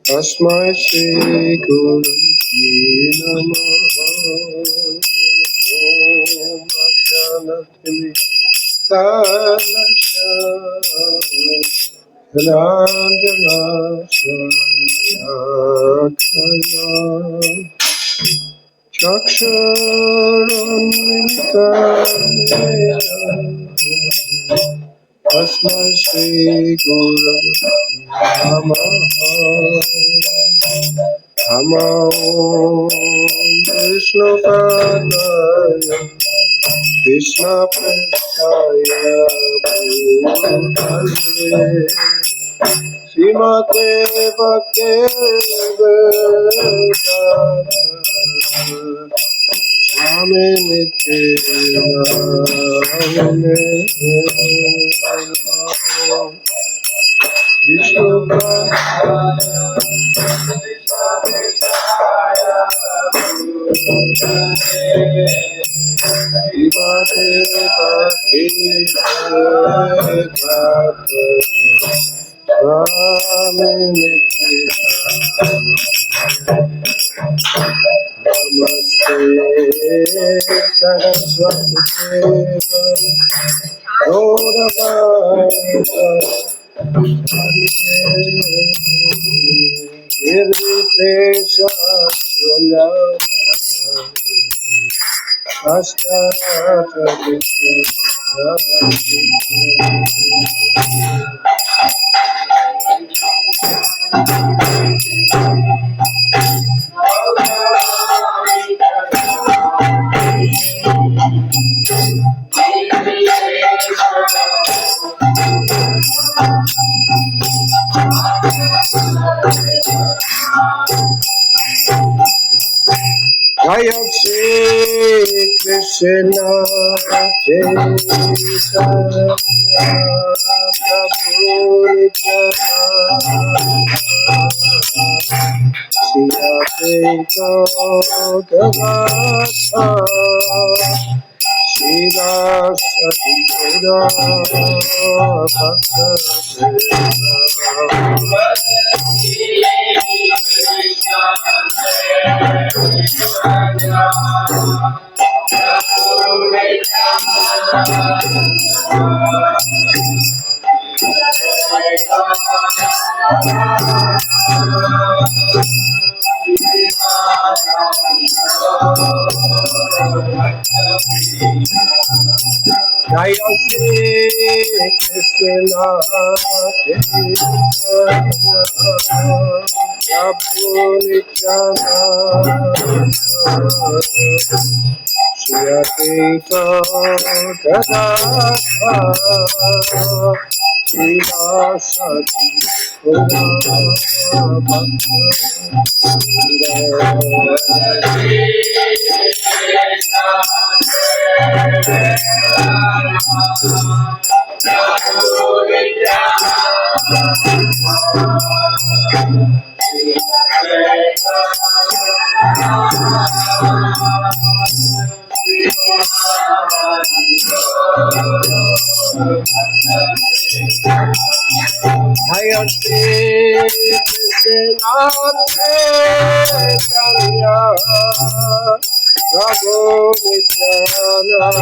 Tasmai Shri Guru Namaha. Om Ajnanatimi Tanasya Ranjana Salakaya Chakshurunmilitam Tasmai Shri Guru Namaha. Namo Vishnu Padaya Krishna Prestaya Bhutale Srimate Bhakti Vedanta Swami Nityananda Vishnu Srimate Bhakti Vedanta Swami Namaste Saraswati Gauravani Nirvishesha Sruna Jaya Shri Krishna Chaitanya Prabhu Nityananda Shila Sadhguru Bhakta Jaya Shri Krishna Chaitanya Prabhu Nityananda Shri Advaita Gadadhara Srivasadi Jaya Shri Krishna Chaitanya Prabhu Nityananda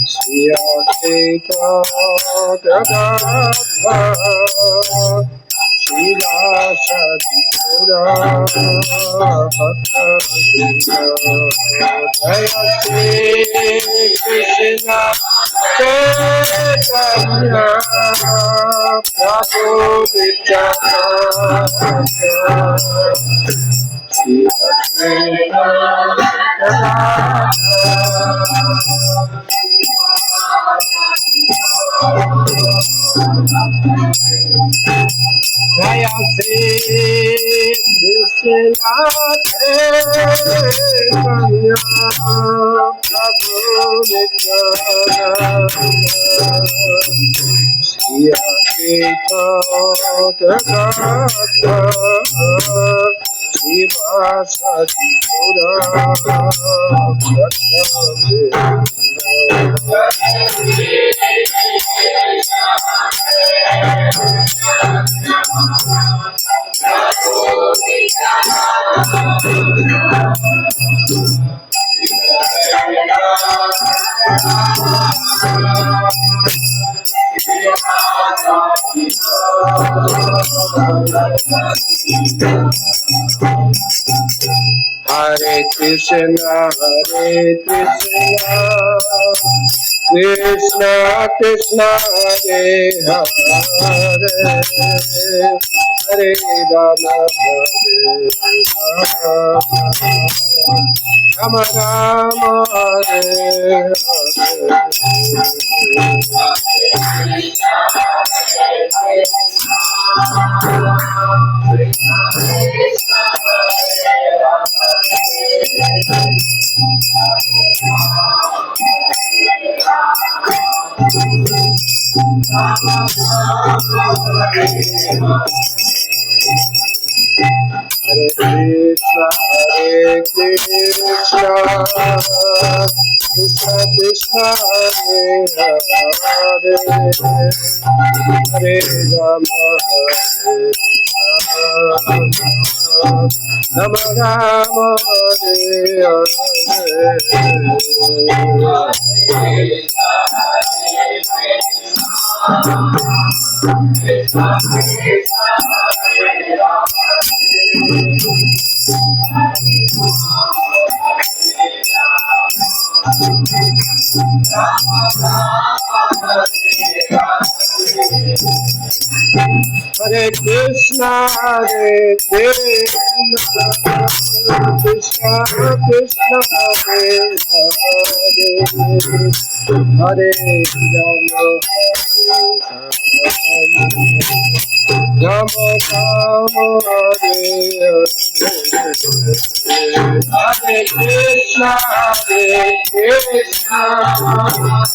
Shri Advaita Gadadhara Srivasadi Bhakta Jaya Shri Krishna Chaitanya Prabhu Nityananda Shri Advaita Jaya Shri Krishna Chaitanya Prabhu Nityananda Shri Advaita Gadadhara Srivasadi Hare Krishna, Krishna Krishna, Hare Hare, Hare Rama, Rama Rama, Hare Hare Krishna, Krishna Krishna, Hare Hare, Hare Rama, Rama Rama, Hare Hare Krishna, Krishna Krishna, Hare Hare, Hare Rama, Rama Rama, Hare Hare Krishna, Krishna Hare Krishna, Krishna Krishna, Hare Hare, Hare Rama, Rama Rama, Hare Hare Krishna, Krishna Krishna,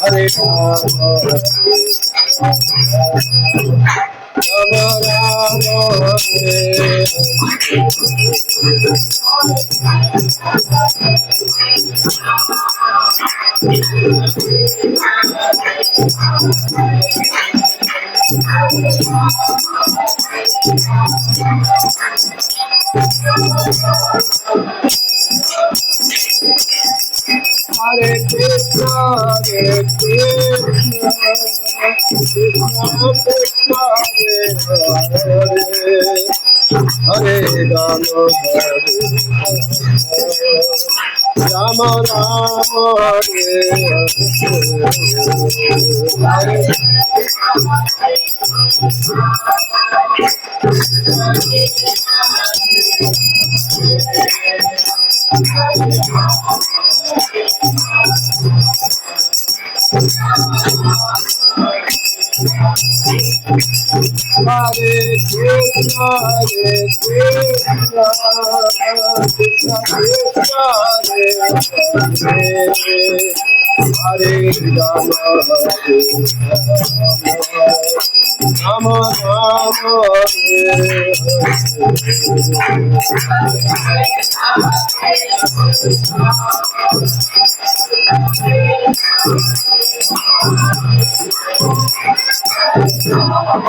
Hare Rama, Rama Hare Krishna, Krishna Hare Rama, Rama Rama, Hare Hare Krishna, Krishna Krishna, Hare Rama, Rama Rama Hare Krishna Hare Rama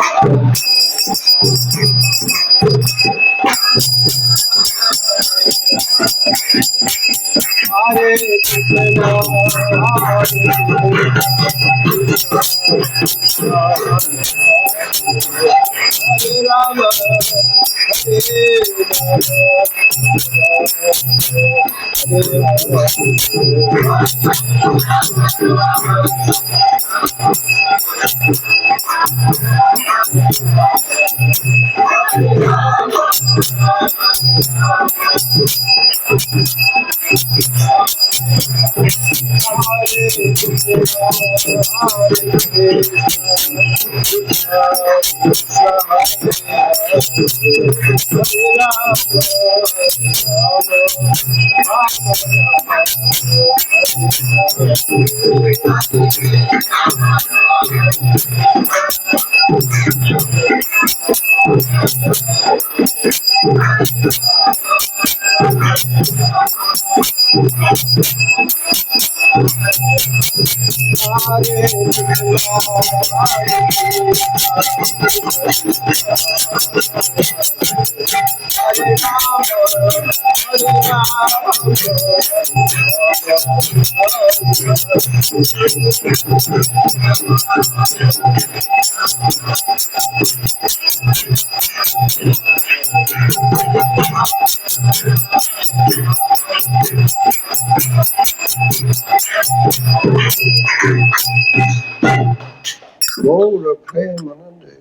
Gora Premanande.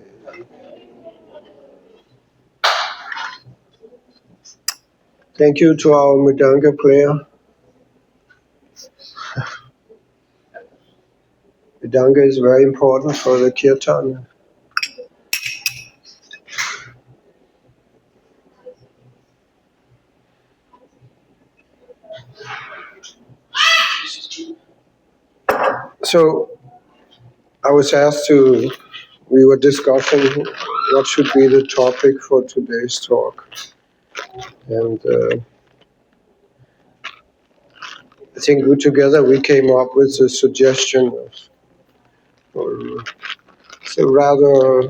Thank you to our Mridanga player. Mridanga is very important for the kirtan. So I was asked to, we were discussing what should be the topic for today's talk. And I think together we came up with a suggestion of, or it's a rather,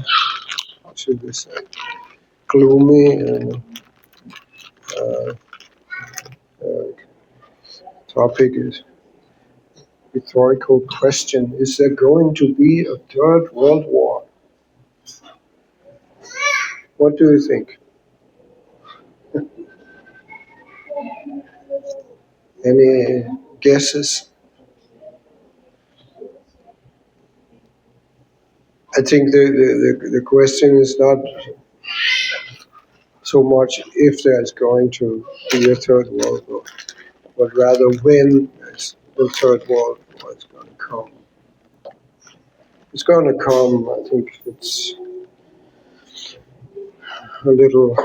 how should we say, gloomy and topic is rhetorical question. Is there going to be a third world war? What do you think? Any guesses? I think the question is not so much if there's going to be a third world war, but rather when is the third world war is going to come. It's going to come. I think it's a little.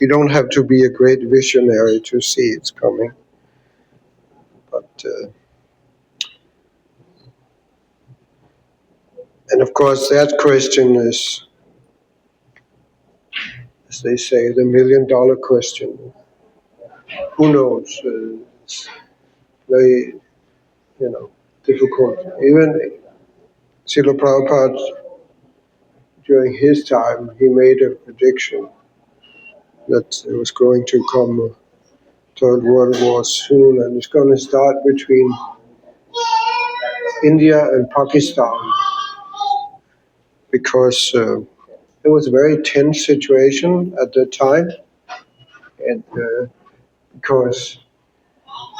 You don't have to be a great visionary to see it's coming, but. And of course, that question is, as they say, the $1,000,000 question. Who knows? It's very, difficult. Even Srila Prabhupada, during his time, he made a prediction that there was going to come a third world war soon, and it's going to start between India and Pakistan, because it was a very tense situation at that time, and because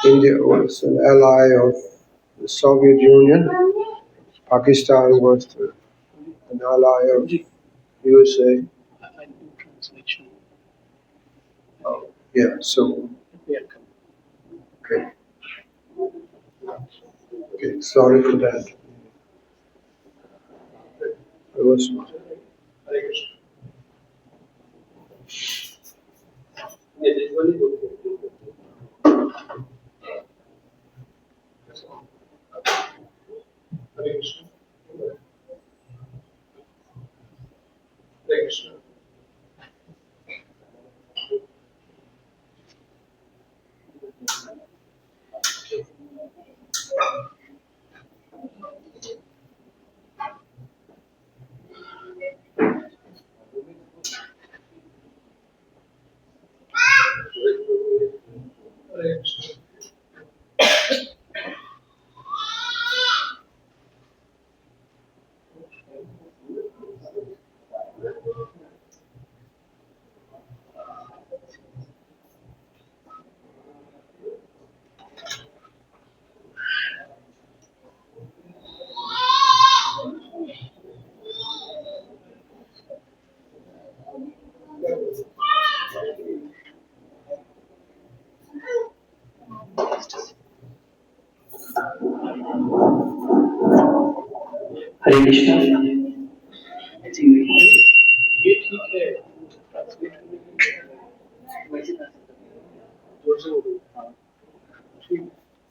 India was an ally of the Soviet Union, Pakistan was an ally of USA. Oh, yeah, so, okay. Okay, sorry for that. It was. Hare Krishna.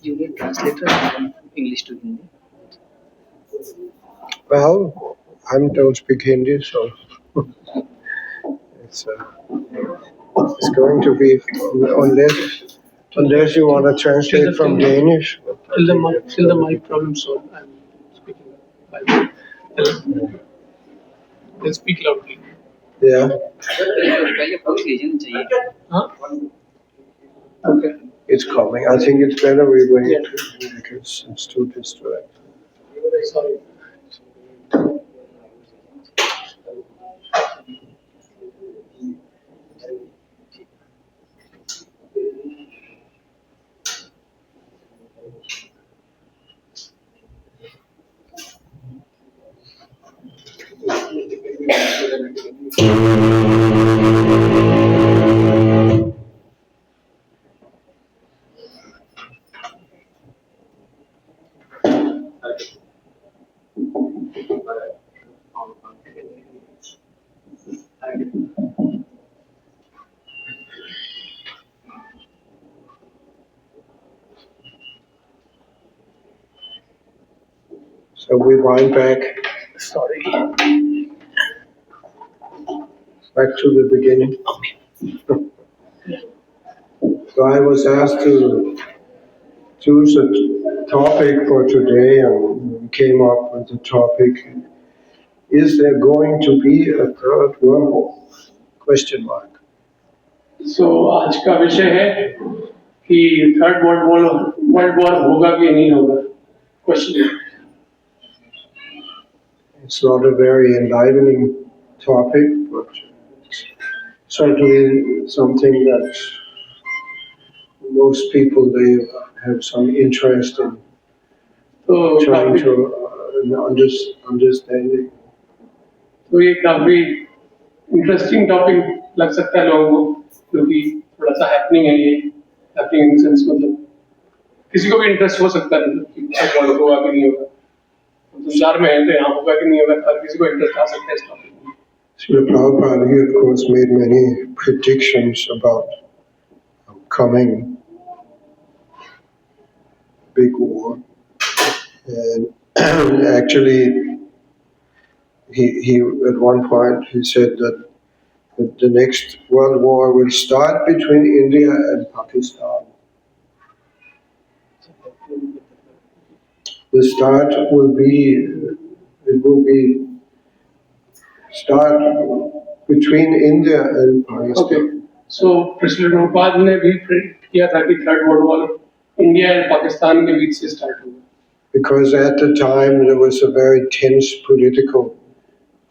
Junior translator from English to Hindi. Well, I don't speak Hindi, so it's going to be unless you want to translate from Danish. Till the mic problem solved, I'm speaking Bible. Then speak loudly. Yeah. पहले पूछ लीजिए ना चाहिए। Huh? Okay. It's coming. I think it's better we wait because it's too distracting. Sorry. So we wind back Sorry. to the beginning. So I was asked to choose a topic for today, and we came up with the topic: Is there going to be a third world war? Question mark. So आज का विषय है कि third world war होगा कि नहीं होगा? Question. It's not a very enlivening topic, but it's certainly something that most people they have some interest in तो trying काफी to understand it. तो ये काफी इंटरेस्टिंग टॉपिक लग सकता है लोगों को, क्योंकि थोड़ा सा हैपनिंग है ये। हैपनिंग इन सेंस मतलब किसी को भी इंटरेस्ट हो सकता है कि थर्ड वर्ल्ड होगा कि नहीं होगा। तो विचार में है तो यहाँ होगा कि नहीं होगा, हर किसी को इंटरेस्ट आ सकता है इस टॉपिक में। Srila Prabhupada, he of course made many predictions about coming big war. And actually, he at one point he said that the next world war will start between India and Pakistan. The start will be start between India and Pakistan. Okay. So president Prabhupada ने भी predict किया था कि third world war India और पाकिस्तान के बीच से start होगा। Because at the time there was a very tense political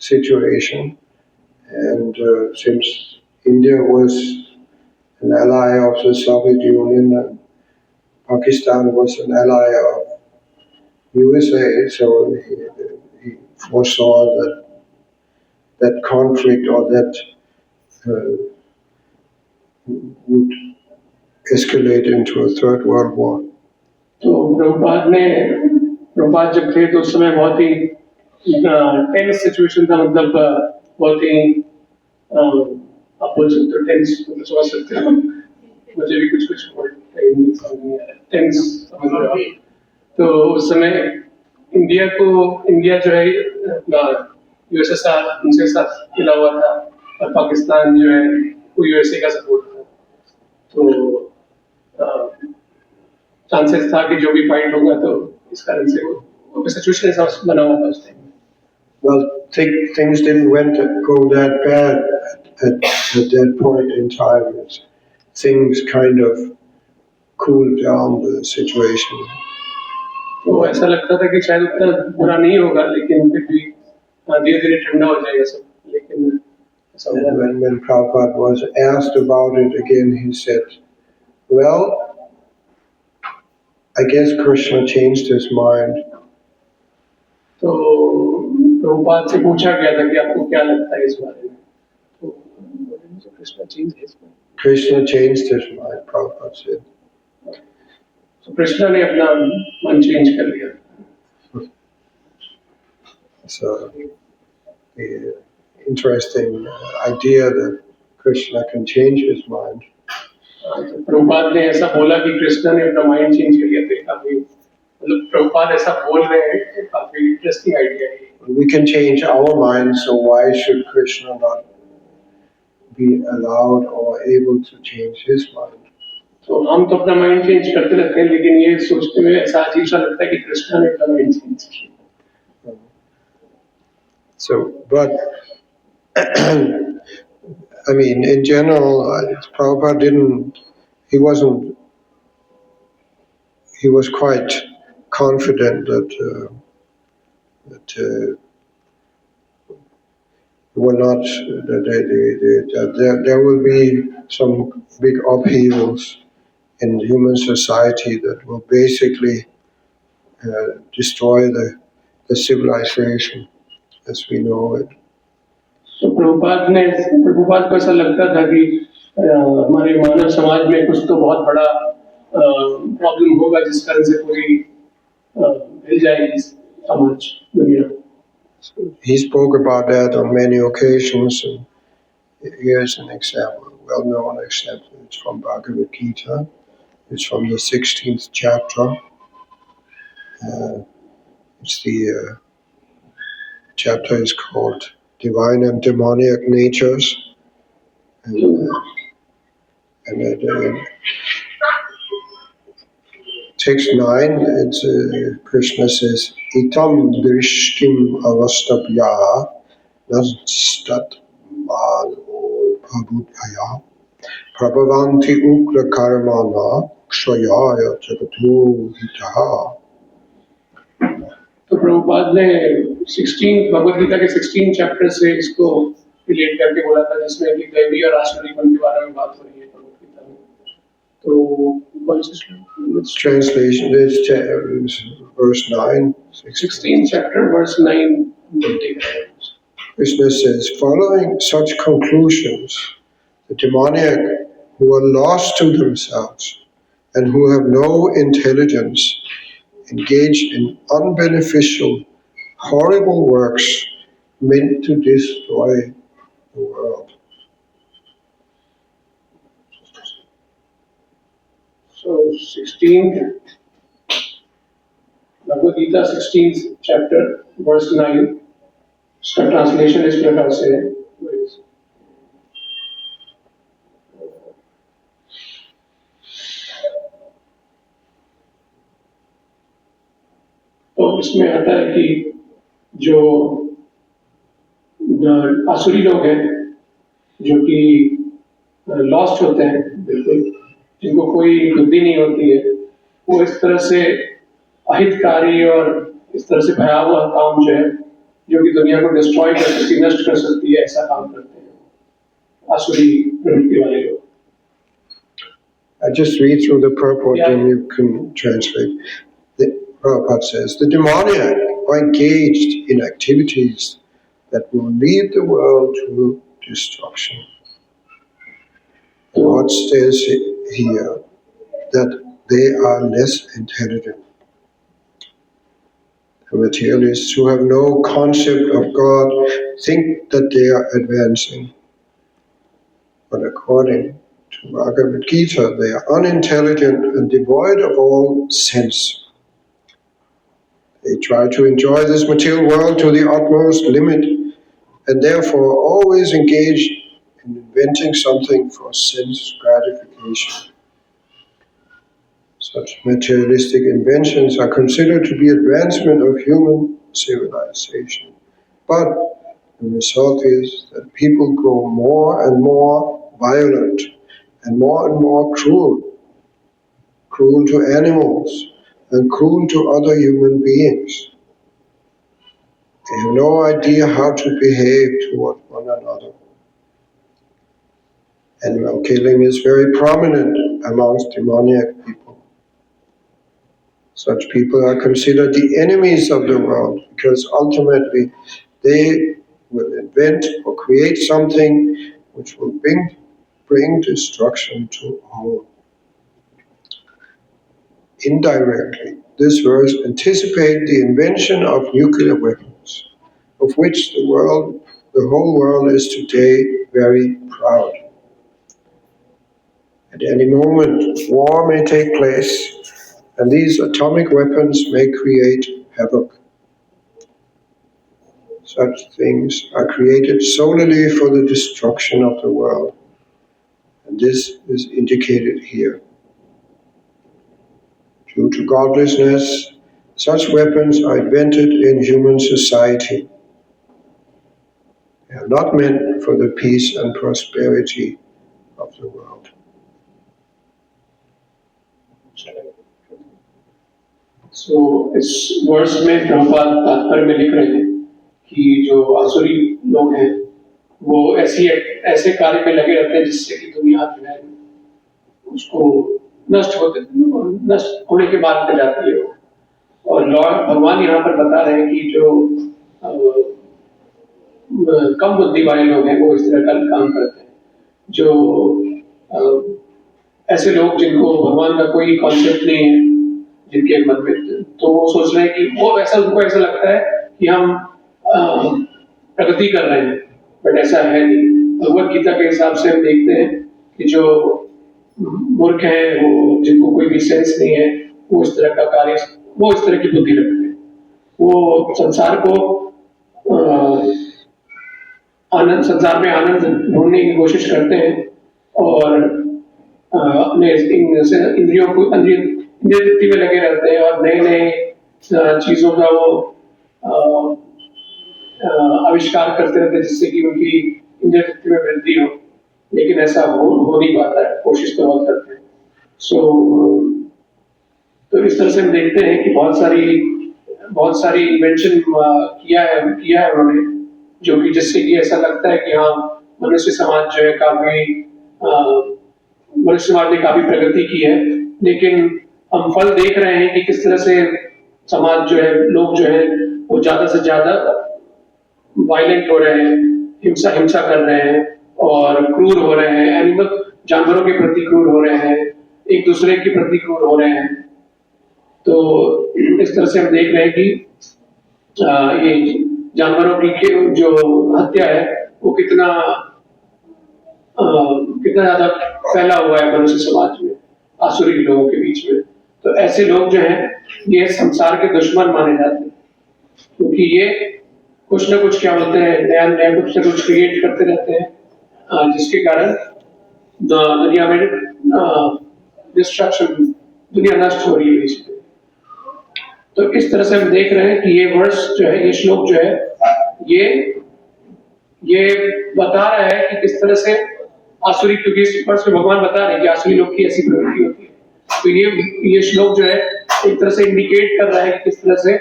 situation, and since India was an ally of the Soviet Union and Pakistan was an ally of USA, so he foresaw that conflict or that would escalate into a third world war. तो प्रभुपाद जब थे तो उस समय बहुत ही tense situation था, मतलब बहुत ही आप बोल सकते हो टेंस, मतलब समझ सकते हो। मुझे भी कुछ नहीं समझ नहीं आ रहा, टेंस समझ रहे हो। तो उस समय इंडिया जो है यूएसए उनसे साथ मिला हुआ था और पाकिस्तान जो है वो यूएसए का सपोर्ट था। तो चांसेस था कि जो भी फाइट होगा तो इस कारण से वो सिचुएशन ऐसा बना हुआ था उस time. Well, things didn't go that bad at that point in time. Things kind of cooled down the situation. तो ऐसा लगता था कि शायद उतना बुरा नहीं होगा, लेकिन फिर भी धीरे धीरे ठंडा हो जाएगा सब, लेकिन ऐसा हुआ And when Prabhupada was asked about it again, he said, well, I guess Krishna changed his mind. तो प्रभुपाद से पूछा गया था कि आपको क्या लगता है इस बारे में, तो Krishna changed his mind, Prabhupada said. तो कृष्णा ने अपना मन चेंज कर लिया। So, the interesting idea that Krishna can change his mind. तो प्रभुपाद ने ऐसा बोला कि कृष्णा ने अपना माइंड चेंज कर लिया, तो काफी मतलब प्रभुपाद ऐसा बोल रहे हैं, काफी इंटरेस्टिंग आइडिया है। We can change our minds, so why should Krishna not be allowed or able to change his mind? तो हम तो अपना माइंड चेंज करते रहते हैं, लेकिन ये सोचते हुए ऐसा अजीब सा लगता है कि कृष्णा ने अपना माइंड चेंज किया। So, but I mean, in general, Prabhupada he was quite confident that there will be some big upheavals in human society that will basically destroy the civilization as we know it. तो प्रभुपाद को ऐसा लगता था कि हमारे मानव समाज में कुछ तो बहुत बड़ा प्रॉब्लम होगा, जिस कारण से पूरी हिल जाएगी समाज दुनिया। He spoke about that on many occasions, and here's an example, a well-known example. It's from Bhagavad Gita. It's from the 16th chapter. It's the chapter is called Divine and Demonic Natures. And text 9, it's, Krishna says, Itam drishtim avastabhya nastat mano prabhudhaya prabhavanti ukra karmana kshayaya jagato hitaha. तो प्रभुपाद ने 16 भगवद गीता के 16 chapter से इसको relate करके बोला था, जिसमें अभी दैवी और आसुरी मन के बारे में बात हो रही है भगवद गीता में। तो Translation is verse 9. 16 chapter verse 9. Krishna says, following such conclusions, the demoniac who are lost to themselves and who have no intelligence engaged in unbeneficial, horrible works meant to destroy the world. So 16th Bhagavad Gita 16th chapter verse 9, इसका translation इस प्रकार से है। तो इसमें आता है कि जो आसुरी लोग हैं, जो कि लॉस्ट होते हैं, बिल्कुल जिनको कोई बुद्धि नहीं होती है, वो इस तरह से अहितकारी और इस तरह से भयावह काम जो है, जो कि दुनिया को डिस्ट्रॉय कर सकती, नष्ट कर सकती है, ऐसा काम करते हैं आसुरी प्रवृत्ति वाले लोग। I just read through the purport and you can translate. The Prabhupada says, the demoniac are engaged in activities that will lead the world to destruction. The Lord says here that they are less intelligent. The materialists who have no concept of God think that they are advancing. But according to Bhagavad Gita, they are unintelligent and devoid of all sense. They try to enjoy this material world to the utmost limit and therefore always engaged in inventing something for sense gratification. Such materialistic inventions are considered to be advancement of human civilization. But the result is that people grow more and more violent and more cruel to animals and cruel to other human beings. They have no idea how to behave toward one another. Animal killing is very prominent amongst demoniac people. Such people are considered the enemies of the world because ultimately they will invent or create something which will bring destruction to all. Indirectly, this verse anticipates the invention of nuclear weapons, of which the whole world is today very proud. At any moment, war may take place, and these atomic weapons may create havoc. Such things are created solely for the destruction of the world, and this is indicated here. Due to godlessness, such weapons are invented in human society. They are not meant for the peace and prosperity of the world. So इस वर्ष में प्रभुपाद तात्पर्य में लिख रहे हैं कि जो आसुरी लोग हैं वो ऐसे कार्य में लगे रहते हैं जिससे कि दुनिया जो है उसको नष्ट होने के मार्ग पे जाती है। और लॉर्ड भगवान यहाँ पर बता रहे हैं कि जो कम बुद्धि वाले लोग हैं वो इस तरह का काम करते हैं। जो ऐसे लोग जिनको भगवान का कोई कॉन्सेप्ट नहीं है जिनके मन में, तो वो सोच रहे हैं कि उनको ऐसा लगता है कि हम प्रगति कर रहे हैं, बट ऐसा है नहीं। भगवद गीता के हिसाब से हम देखते हैं कि जो मूर्ख हैं, वो जिनको कोई भी सेंस नहीं है, वो इस तरह की बुद्धि रखते हैं। वो संसार में आनंद ढूंढने की कोशिश करते हैं और अपने इंद्रियों वृत्ति में लगे रहते हैं और नए चीजों का वो आविष्कार करते रहते हैं जिससे कि उनकी इंद्रिय वृत्ति में वृद्धि हो, लेकिन ऐसा हो नहीं पाता है। कोशिश तो बहुत करते हैं। तो इस तरह से हम देखते हैं कि बहुत सारी इन्वेंशन किया है उन्होंने, जो कि जिससे कि ऐसा लगता है कि हाँ, मनुष्य समाज जो है मनुष्य समाज ने काफी प्रगति की है, लेकिन हम फल देख रहे हैं कि किस तरह से समाज जो है, लोग जो है वो ज्यादा से ज्यादा वायलेंट हो रहे हैं, हिंसा कर रहे हैं और क्रूर हो रहे हैं, जानवरों के प्रति क्रूर हो रहे हैं, एक दूसरे के प्रति क्रूर हो रहे हैं। तो इस तरह से हम देख रहे हैं कि ये जानवरों की जो हत्या है वो कितना ज्यादा फैला हुआ है मनुष्य समाज में, आसुरी लोगों के बीच में। तो ऐसे लोग जो हैं ये संसार के दुश्मन माने जाते हैं, क्योंकि ये कुछ ना कुछ क्या होते हैं, नया कुछ ना कुछ क्रिएट करते रहते हैं, जिसके कारण दुनिया में डिस्ट्रक्शन, दुनिया नष्ट हो रही है इसमें। तो इस तरह से हम देख रहे हैं कि ये वर्ष जो है, ये श्लोक जो है, ये बता रहा है कि किस तरह से आसुरी, क्योंकि इस वर्ष में भगवान बता रहे हैं कि आसुरी लोग की ऐसी प्रवृत्ति होती है। तो ये श्लोक जो है एक तरह से इंडिकेट कर रहा है कि किस तरह से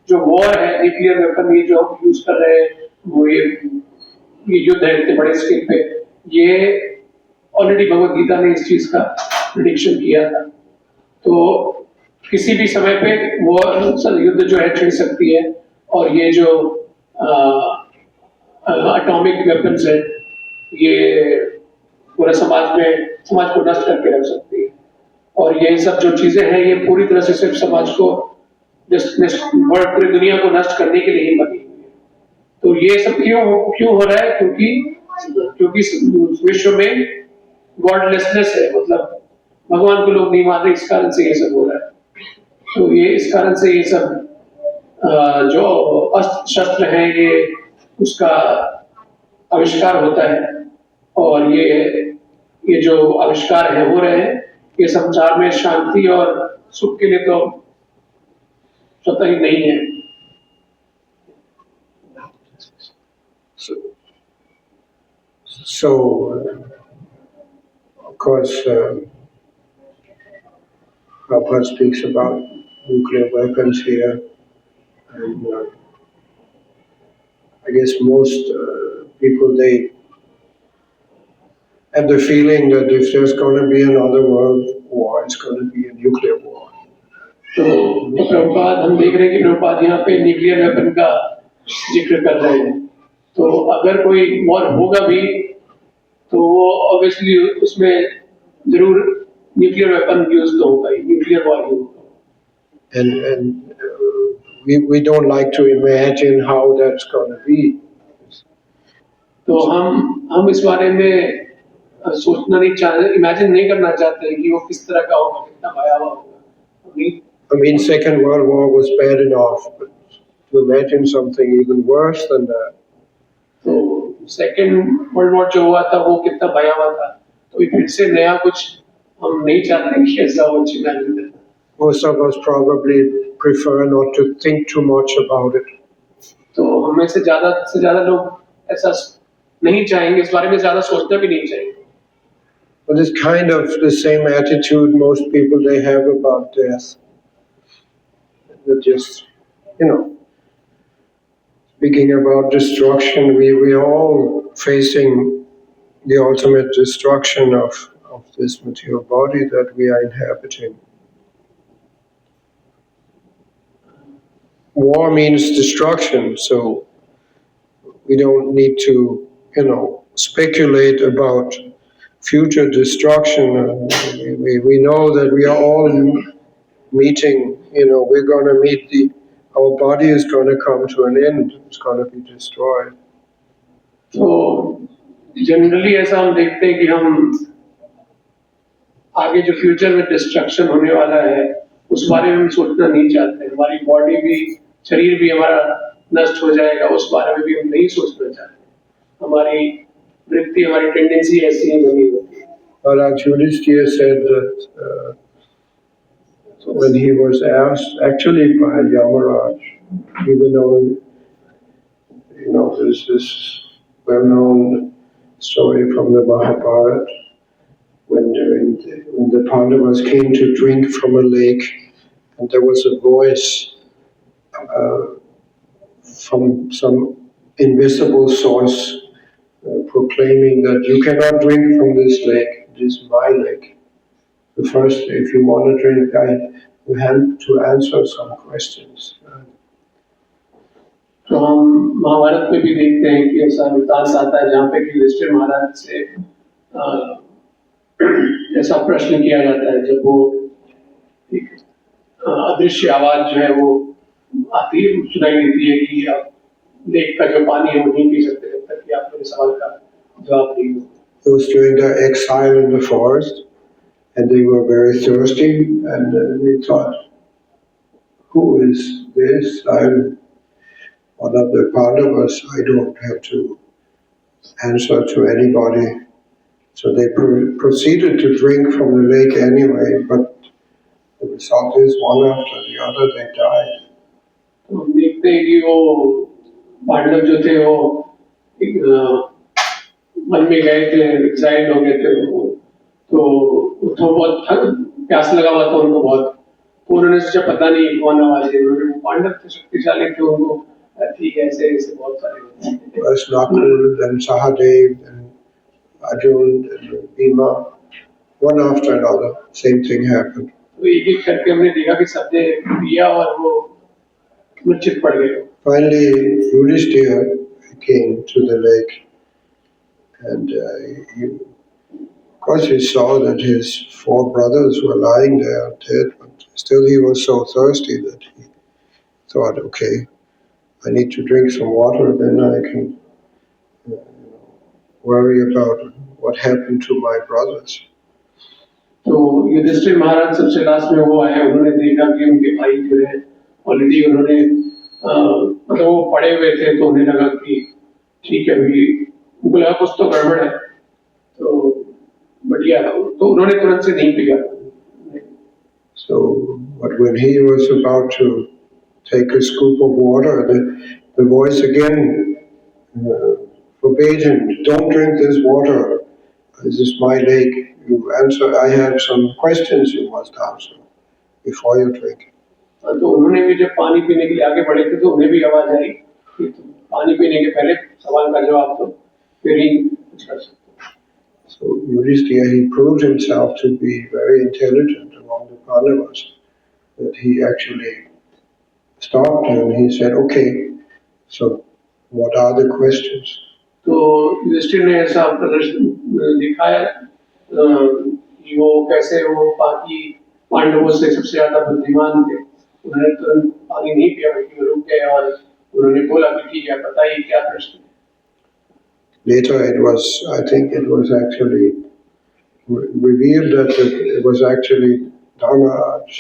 जो वॉर है, न्यूक्लियर वेपन ये जो हम यूज कर रहे हैं, वो ये युद्ध है इतने बड़े स्केल पे, ये ऑलरेडी भगवद गीता ने इस चीज का प्रेडिक्शन किया था। तो किसी भी समय पे वॉर, युद्ध जो है छिड़ सकती है, और ये जो एटॉमिक वेपन्स है, ये पूरे समाज को नष्ट करके रख सकती है। और ये सब जो चीजें हैं, ये पूरी तरह से सिर्फ समाज को, पूरी दुनिया को नष्ट करने के लिए ही बनी हुई है। तो ये सब क्यों हो रहा है? क्योंकि विश्व में गॉडलेसनेस है, मतलब भगवान को लोग नहीं मान रहे, इस कारण से ये सब हो रहा है। तो ये इस कारण से ये सब जो अस्त्र शस्त्र हैं, ये उसका आविष्कार होता है और ये जो आविष्कार है हो रहे हैं, ये संसार में शांति और सुख के लिए तो स्वतः ही नहीं है। So, of course, Prabhupada speaks about nuclear weapons here, and I guess most people, they have the feeling that if there's going to be another world war, it's going to be a nuclear war. तो प्रभुपाद हम देख रहे हैं कि प्रभुपाद यहाँ पे nuclear weapon का जिक्र कर रहे हैं। तो अगर कोई वॉर होगा भी तो वो ऑब्वियसली उसमें जरूर न्यूक्लियर वेपन यूज तो होगा ही, न्यूक्लियर वॉर ही होगा। And we don't like to imagine how that's going to be. तो हम इस बारे में सोचना नहीं चाहते, इमेजिन नहीं करना चाहते कि वो किस तरह का होगा, कितना भयावह होगा। I mean, Second World War was bad enough, but to imagine something even worse than that. तो सेकेंड वर्ल्ड वॉर जो हुआ था वो कितना भयावह था, तो फिर से नया कुछ हम नहीं चाहते कि ऐसा हो। Most of us probably prefer not to think too much about it. तो हमें से ज्यादा लोग ऐसा नहीं चाहेंगे, इस बारे में ज्यादा सोचना भी नहीं चाहेंगे। But it's kind of the same attitude most people they have about death. They're just, speaking about destruction, we are all facing the ultimate destruction of this material body that we are inhabiting. War means destruction, so we don't need to, speculate about future destruction. We know that we are all meeting, we're going to meet our body is going to come to an end, it's going to be destroyed. तो generally ऐसा हम देखते हैं कि हम आगे जो future में डिस्ट्रक्शन होने वाला है उस बारे में हम सोचना नहीं चाहते। हमारी बॉडी भी, शरीर भी हमारा नष्ट हो जाएगा, उस बारे में भी हम नहीं सोचना चाहते। हमारी वृत्ति, हमारी टेंडेंसी ऐसी ही बनी होती है। But Yudhishthira said that when he was asked, actually by Yamaraj, even though there's this well-known story from the Mahabharata, when the Pandavas came to drink from a lake, and there was a voice from some invisible source proclaiming that you cannot drink from this lake, it is my lake. The first, if you want to drink, you have to answer some questions. तो हम महाभारत में भी देखते हैं कि ऐसा वृत्तांत आता है जहाँ पे कि युधिष्ठिर महाराज से ऐसा प्रश्न किया जाता है जब वो एक अदृश्य आवाज जो है वो आती है, सुनाई देती है कि आप लेक का जो पानी है वो नहीं पी सकते जब तक कि आप मेरे सवाल का जवाब नहीं दो। It was during their exile in the forest, and they were very thirsty, and they thought, who is this? I'm one of the Pandavas, I don't have to answer to anybody. So they proceeded to drink from the lake anyway, but the result is one after the other they died. तो हम देखते हैं कि वो पांडव जो थे वो मन में गए थे, एक्साइट हो गए थे, तो बहुत प्यास लगा हुआ था उनको बहुत, तो उन्होंने सोचा पता नहीं कौन आवाज है, उन्होंने पांडव थे, शक्तिशाली थे, उनको ठीक है ऐसे ऐसे बहुत सारे First Nakul, then Sahadev, then Arjun, then Bhima, one after another, same thing happened. तो एक एक करके हमने देखा कि सबने पिया और वो मूर्छित पड़ गए। Finally, Yudhishthira came to the lake, and of course he saw that his 4 brothers were lying there dead, but still he was so thirsty that he thought, okay, I need to drink some water, then I can worry about what happened to my brothers. तो युधिष्ठिर महाराज सबसे last में वो आए, उन्होंने देखा कि उनके भाई जो है ऑलरेडी उन्होंने मतलब वो पड़े हुए थे, तो उन्हें लगा कि ठीक है अभी उनको लगा कुछ तो गड़बड़ है, तो बढ़िया, तो उन्होंने तुरंत से नहीं पिया। So, but when he was about to take a scoop of water, the voice again forbade him, don't drink this water. This is my lake. You answer, I have some questions you must answer before you drink. तो उन्होंने भी जब पानी पीने के लिए आगे बढ़े थे तो उन्हें भी आवाज आई कि तुम पानी पीने के पहले सवाल का जवाब दो, फिर ही कुछ कर सकते। So Yudhishthira, he proved himself to be very intelligent among the Pandavas, that he actually stopped and he said, okay, so what are the questions? तो युधिष्ठिर ने ऐसा प्रदर्शन दिखाया कि वो कैसे वो बाकी पांडवों से सबसे ज्यादा बुद्धिमान थे। उन्होंने तुरंत पानी नहीं पिया, बल्कि रुक गए और उन्होंने बोला कि ठीक है, बताइए क्या प्रश्न है। Later I think it was actually revealed that it was actually Dharmaraj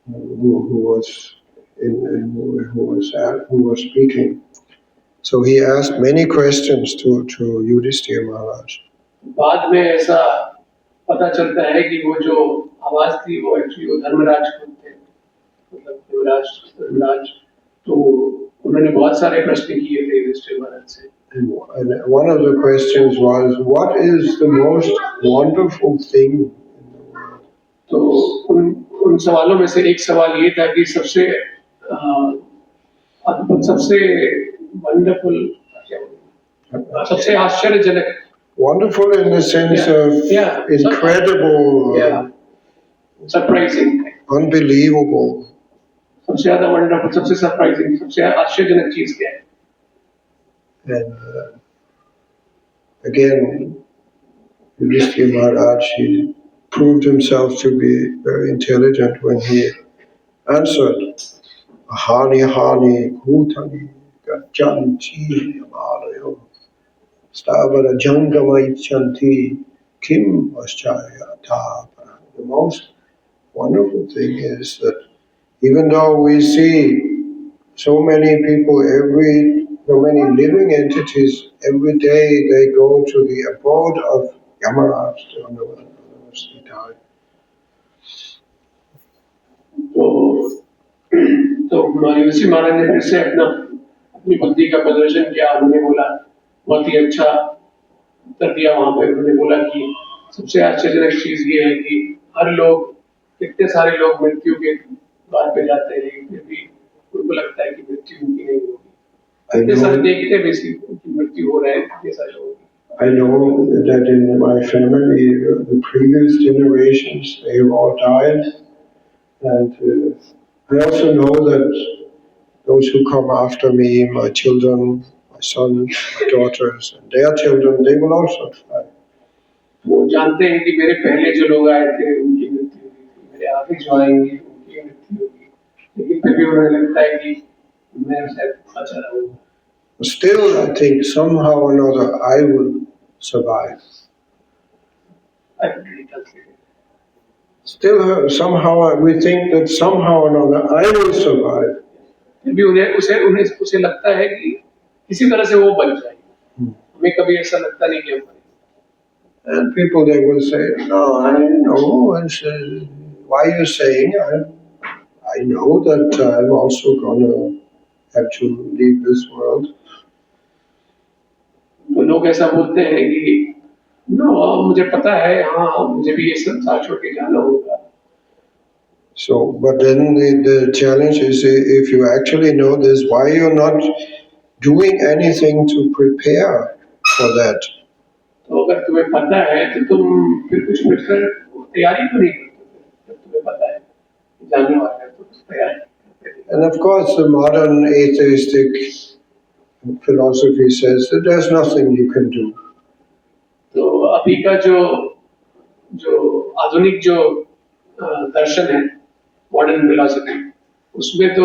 who was speaking. So he asked many questions to Yudhishthira Maharaj. बाद में ऐसा पता चलता है कि वो जो आवाज थी वो एक्चुअली वो धर्मराज खुद थे, मतलब धर्मराज, तो उन्होंने बहुत सारे प्रश्न किए थे युधिष्ठिर महाराज से। And one of the questions was, what is the most wonderful thing in the world? तो उन सवालों में से एक सवाल ये था कि सबसे अद्भुत, सबसे वंडरफुल, सबसे आश्चर्यजनक, Wonderful in the sense of incredible, surprising, unbelievable. सबसे ज्यादा वंडरफुल, सबसे सरप्राइजिंग, सबसे आश्चर्यजनक चीज क्या है? And again, Yudhishthira Maharaj, he proved himself to be very intelligent when he answered, Hani Hani Bhutani Gajanti Yamalayo Stavara Jangama Ichanti Kim Vaschaya Tapana. The most wonderful thing is that even though we see so many people, so many living entities, every day they go to the abode of Yamaraj, the University time. तो युधिष्ठिर महाराज ने फिर से अपनी बुद्धि का प्रदर्शन किया। उन्होंने बोला, बहुत ही अच्छा उत्तर दिया वहां पे। उन्होंने बोला कि सबसे आश्चर्यजनक चीज ये है कि हर लोग, कितने सारे लोग मृत्यु के द्वार पे जाते हैं, फिर भी उनको लगता है कि मृत्यु उनकी नहीं होगी। इतने सारे देखते भी उनकी मृत्यु हो रहा है, कितने सारे लोग। I know that in my family, the previous generations, they have all died. And I also know that those who come after me, my children, my sons, my daughters, and their children, they will also die. वो जानते हैं कि मेरे पहले जो लोग आए थे उनकी मृत्यु हुई थी, मेरे आगे जो आएंगे उनकी मृत्यु होगी, लेकिन फिर भी उन्हें लगता है कि मैं शायद अच्छा रहूँगा। Still, I think somehow or another I will survive. Still, somehow we think that somehow or another I will survive. फिर भी उसे लगता है कि किसी तरह से वो बच जाएगी। हमें कभी ऐसा लगता नहीं कि हम बनेंगे। And people, they will say, no, I know. And say, why are you saying? I know that I'm also going to have to leave this world. तो लोग ऐसा बोलते हैं कि मुझे पता है, हाँ मुझे भी ये संसार छोड़ के जाना होगा। So, but then the challenge is, if you actually know this, why you're not doing anything to prepare for that? तो अगर तुम्हें पता है तो तुम फिर कुछ मिलकर तैयारी तो नहीं करते, जब तुम्हें पता है जाने वाला है तो तैयारी। And of course, the modern atheistic philosophy says that there's nothing you can do. तो अभी का जो आधुनिक जो दर्शन है, मॉडर्न फिलॉसफी, उसमें तो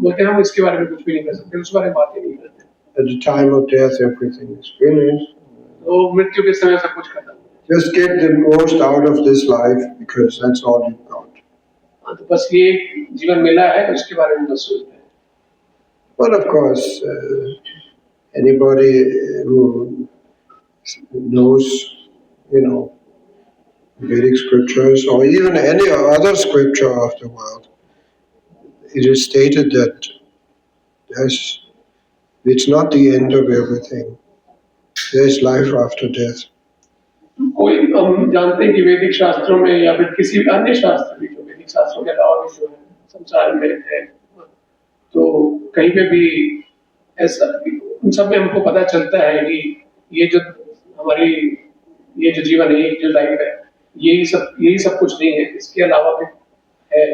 बोलते हैं हम इसके बारे में कुछ भी नहीं कर सकते, उस बारे में बात ही नहीं करते। At the time of death, everything is finished. तो मृत्यु के समय सब कुछ खत्म। Just get the most out of this life because that's all you've got. तो बस ये जीवन मिला है, उसके बारे में बस सोचते हैं। But of course, anybody who knows, Vedic scriptures or even any other scripture of the world, it is stated that it's not the end of everything. There's life after death. कोई हम जानते हैं कि वैदिक शास्त्रों में या फिर किसी भी अन्य शास्त्र भी जो वैदिक शास्त्रों के अलावा भी जो है संसार में है, तो कहीं पे भी ऐसा उन सब में हमको पता चलता है कि ये जो हमारी ये जो जीवन है, जो लाइफ है, यही सब कुछ नहीं है, इसके अलावा भी है.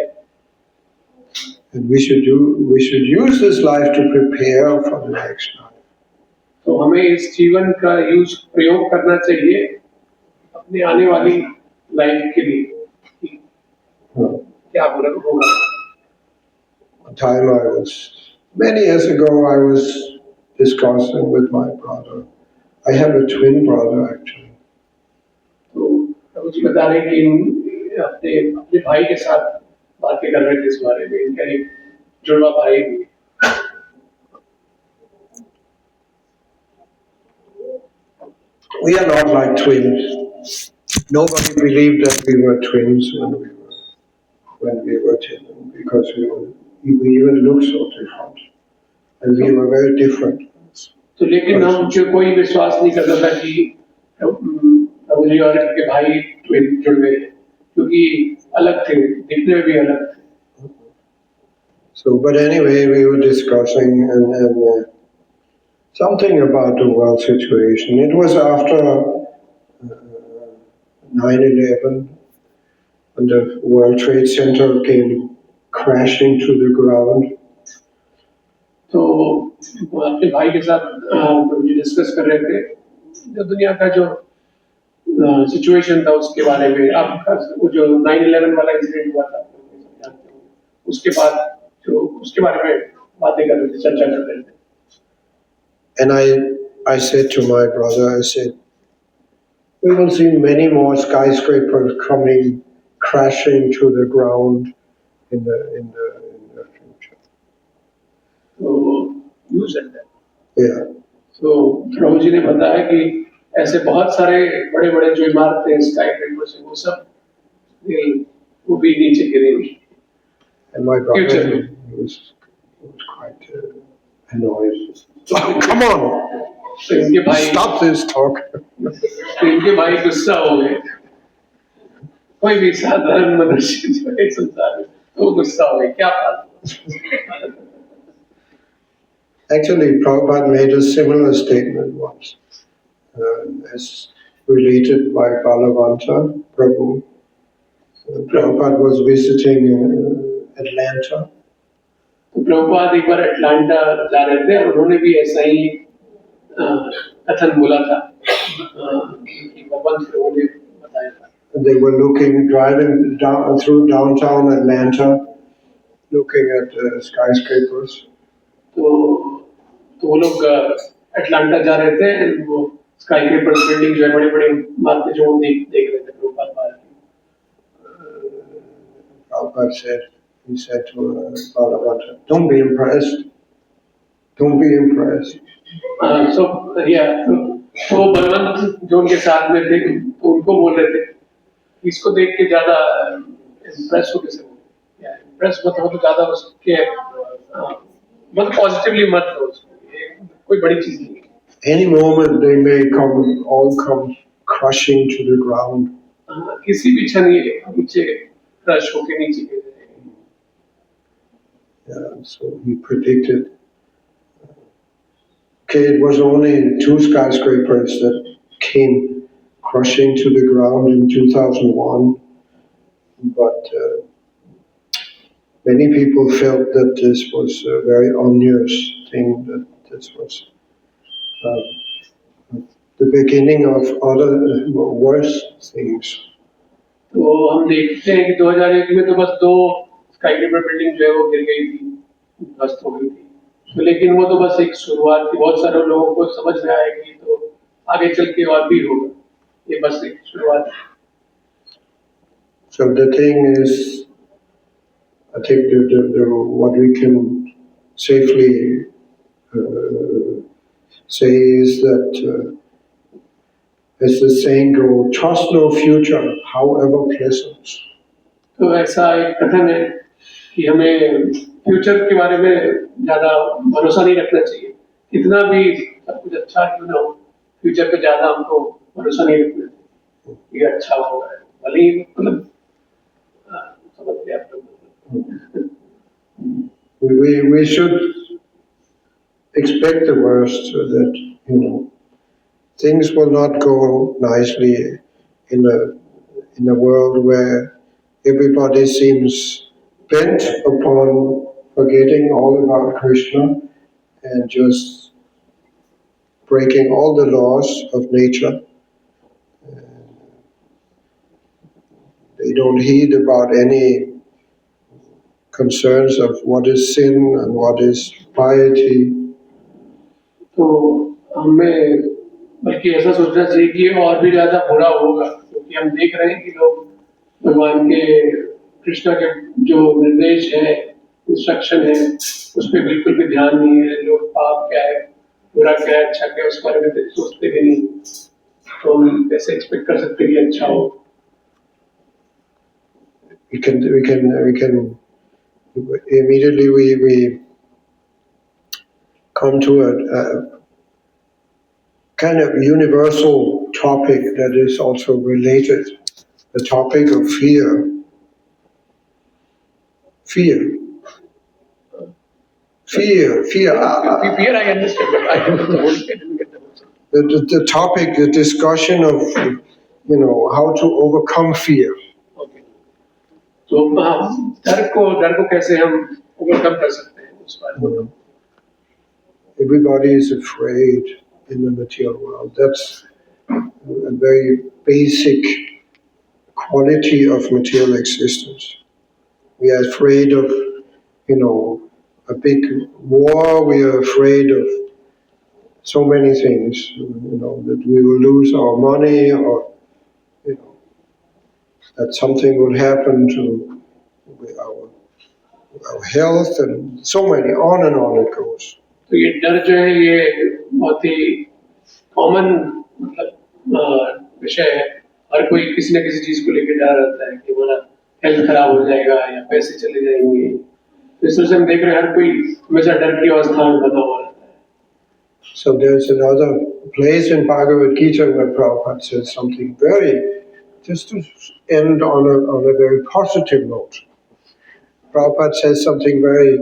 And we should use this life to prepare for the next life. तो हमें इस जीवन का प्रयोग करना चाहिए अपने आने वाली लाइफ के लिए. क्या होगा? One time many years ago, I was discussing with my brother. I have a twin brother actually. तो प्रभु जी बता रहे कि अपने भाई के साथ बातें कर रहे थे इस बारे में, इनका एक जुड़वा भाई भी. We are not like twins. Nobody believed that we were twins when we were children, because we even looked so different, and we were very different. तो लेकिन हम जो कोई विश्वास नहीं करता था कि प्रभु जी और इनके भाई ट्विन जुड़वे हैं, क्योंकि अलग थे, दिखने में भी अलग थे. So, but anyway, we were discussing and something about the world situation. It was after 9/11, when the World Trade Center came crashing to the ground. तो अपने भाई के साथ प्रभु जी डिस्कस कर रहे थे जो दुनिया का जो सिचुएशन था उसके बारे में. आपका जो 9/11 वाला इंसिडेंट हुआ था, उसके बाद जो उसके बारे में बातें कर रहे थे, चर्चा कर रहे थे. And I said to my brother, I said, we will see many more skyscrapers coming crashing to the ground in the future. तो you said that. Yeah. तो प्रभु जी ने बताया कि ऐसे बहुत सारे बड़े-बड़े जो इमारतें स्काईस्क्रेपर्स हैं, वो भी नीचे गिरेंगी. And my brother he was quite annoyed. Oh, come on! तो इनके भाई Stop this talk. तो इनके भाई गुस्सा हो गए. कोई भी साधारण मनुष्य जो है संसार में, तो गुस्सा हो गए. क्या बात? Actually, Prabhupada made a similar statement once, as related by Balavanta Prabhu. Prabhupada was visiting Atlanta. तो प्रभुपाद एक बार अटलांटा जा रहे थे और उन्होंने भी ऐसा ही कथन बोला था कि भगवान प्रभु ने बताया था. They were driving down through downtown Atlanta, looking at skyscrapers. तो वो लोग अटलांटा जा रहे थे, वो स्काईस्क्रेपर्स बिल्डिंग जो है बड़ी-बड़ी इमारतें जो देख रहे थे प्रभुपाद बाहर. Prabhupada he said to Balavanta, don't be impressed. Don't be impressed. So yeah, तो बलवंत जो उनके साथ में थे, तो उनको बोल रहे थे इसको देख के ज्यादा इम्प्रेस हो कैसे हो, इम्प्रेस मत हो, तो ज्यादा उसके मतलब पॉजिटिवली मत हो, कोई बड़ी चीज नहीं है. Any moment they may come crushing to the ground. किसी भी क्षण ये नीचे क्रश होके नीचे गिर जाएंगे. Yeah, so he predicted. Okay, it was only 2 skyscrapers that came crushing to the ground in 2001, but many people felt that this was a very onerous thing, that this was the beginning of other worse things. तो हम देखते हैं कि 2001 में तो बस 2 स्काईस्क्रेपर building जो है वो गिर गई थी, ध्वस्त हो गई थी. तो लेकिन वो तो बस एक शुरुआत थी. बहुत सारे लोगों को समझ में आएगी तो आगे चल के और भी होगा. ये बस एक शुरुआत है. So the thing is, I think what we can safely says that, as the saying goes, trust no future, however pleasant. तो ऐसा एक कथन है कि हमें फ्यूचर के बारे में ज़्यादा भरोसा नहीं रखना चाहिए, कितना भी सब कुछ अच्छा क्यों ना हो, फ्यूचर पे ज़्यादा हमको भरोसा नहीं रखना चाहिए, ये अच्छा होगा, भले ही मतलब समझ गए आप लोग। We should expect the worst, that things will not go nicely in a world where everybody seems bent upon forgetting all about Krishna and just breaking all the laws of nature. They don't heed about any concerns of what is sin and what is piety. तो हमें बल्कि ऐसा सोचना चाहिए कि ये और भी ज़्यादा बुरा होगा, क्योंकि हम देख रहे हैं कि लोग भगवान के कृष्णा के जो निर्देश है, इंस्ट्रक्शन है, उस पर बिल्कुल भी ध्यान नहीं है, लोग पाप क्या है, बुरा क्या है, अच्छा क्या है, उस बारे में सोचते भी नहीं, तो हम कैसे एक्सपेक्ट कर सकते हैं कि अच्छा हो। We can immediately we come to a kind of universal topic that is also related, the topic of fear. Fear. Fear I understand, but I didn't get the whole thing. The topic, the discussion of how to overcome fear. Okay. तो डर को कैसे हम overcome कर सकते हैं उस बारे में। Everybody is afraid in the material world. That's a very basic quality of material existence. We are afraid of, a big war. We are afraid of so many things, that we will lose our money, or that something will happen to our health, and so many, on and on it goes. तो ये डर जो है ये बहुत ही common मतलब विषय है, हर कोई किसी न किसी चीज को लेकर डर रहता है कि हमारा हेल्थ खराब हो जाएगा या पैसे चले जाएंगे, तो इस तरह से हम देख रहे हैं हर कोई हमेशा डर की अवस्था में बना हुआ रहता है। So there's another place in Bhagavad Gita where Prabhupada says something just to end on a very positive note. Prabhupada says something very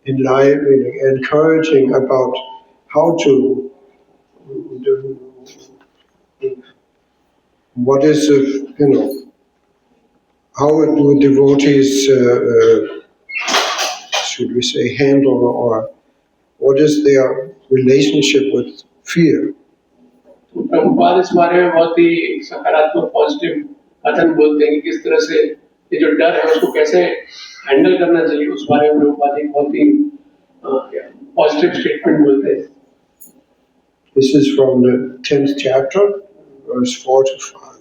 enlivening, encouraging about how to what is how do devotees should we say handle, or what is their relationship with fear. तो प्रभुपाद इस बारे में बहुत ही सकारात्मक positive कथन बोलते हैं कि किस तरह से ये जो डर है उसको कैसे हैंडल करना चाहिए, उस बारे में प्रभुपाद एक बहुत ही पॉजिटिव स्टेटमेंट बोलते हैं। This is from the 10th chapter, verse 4 to 5.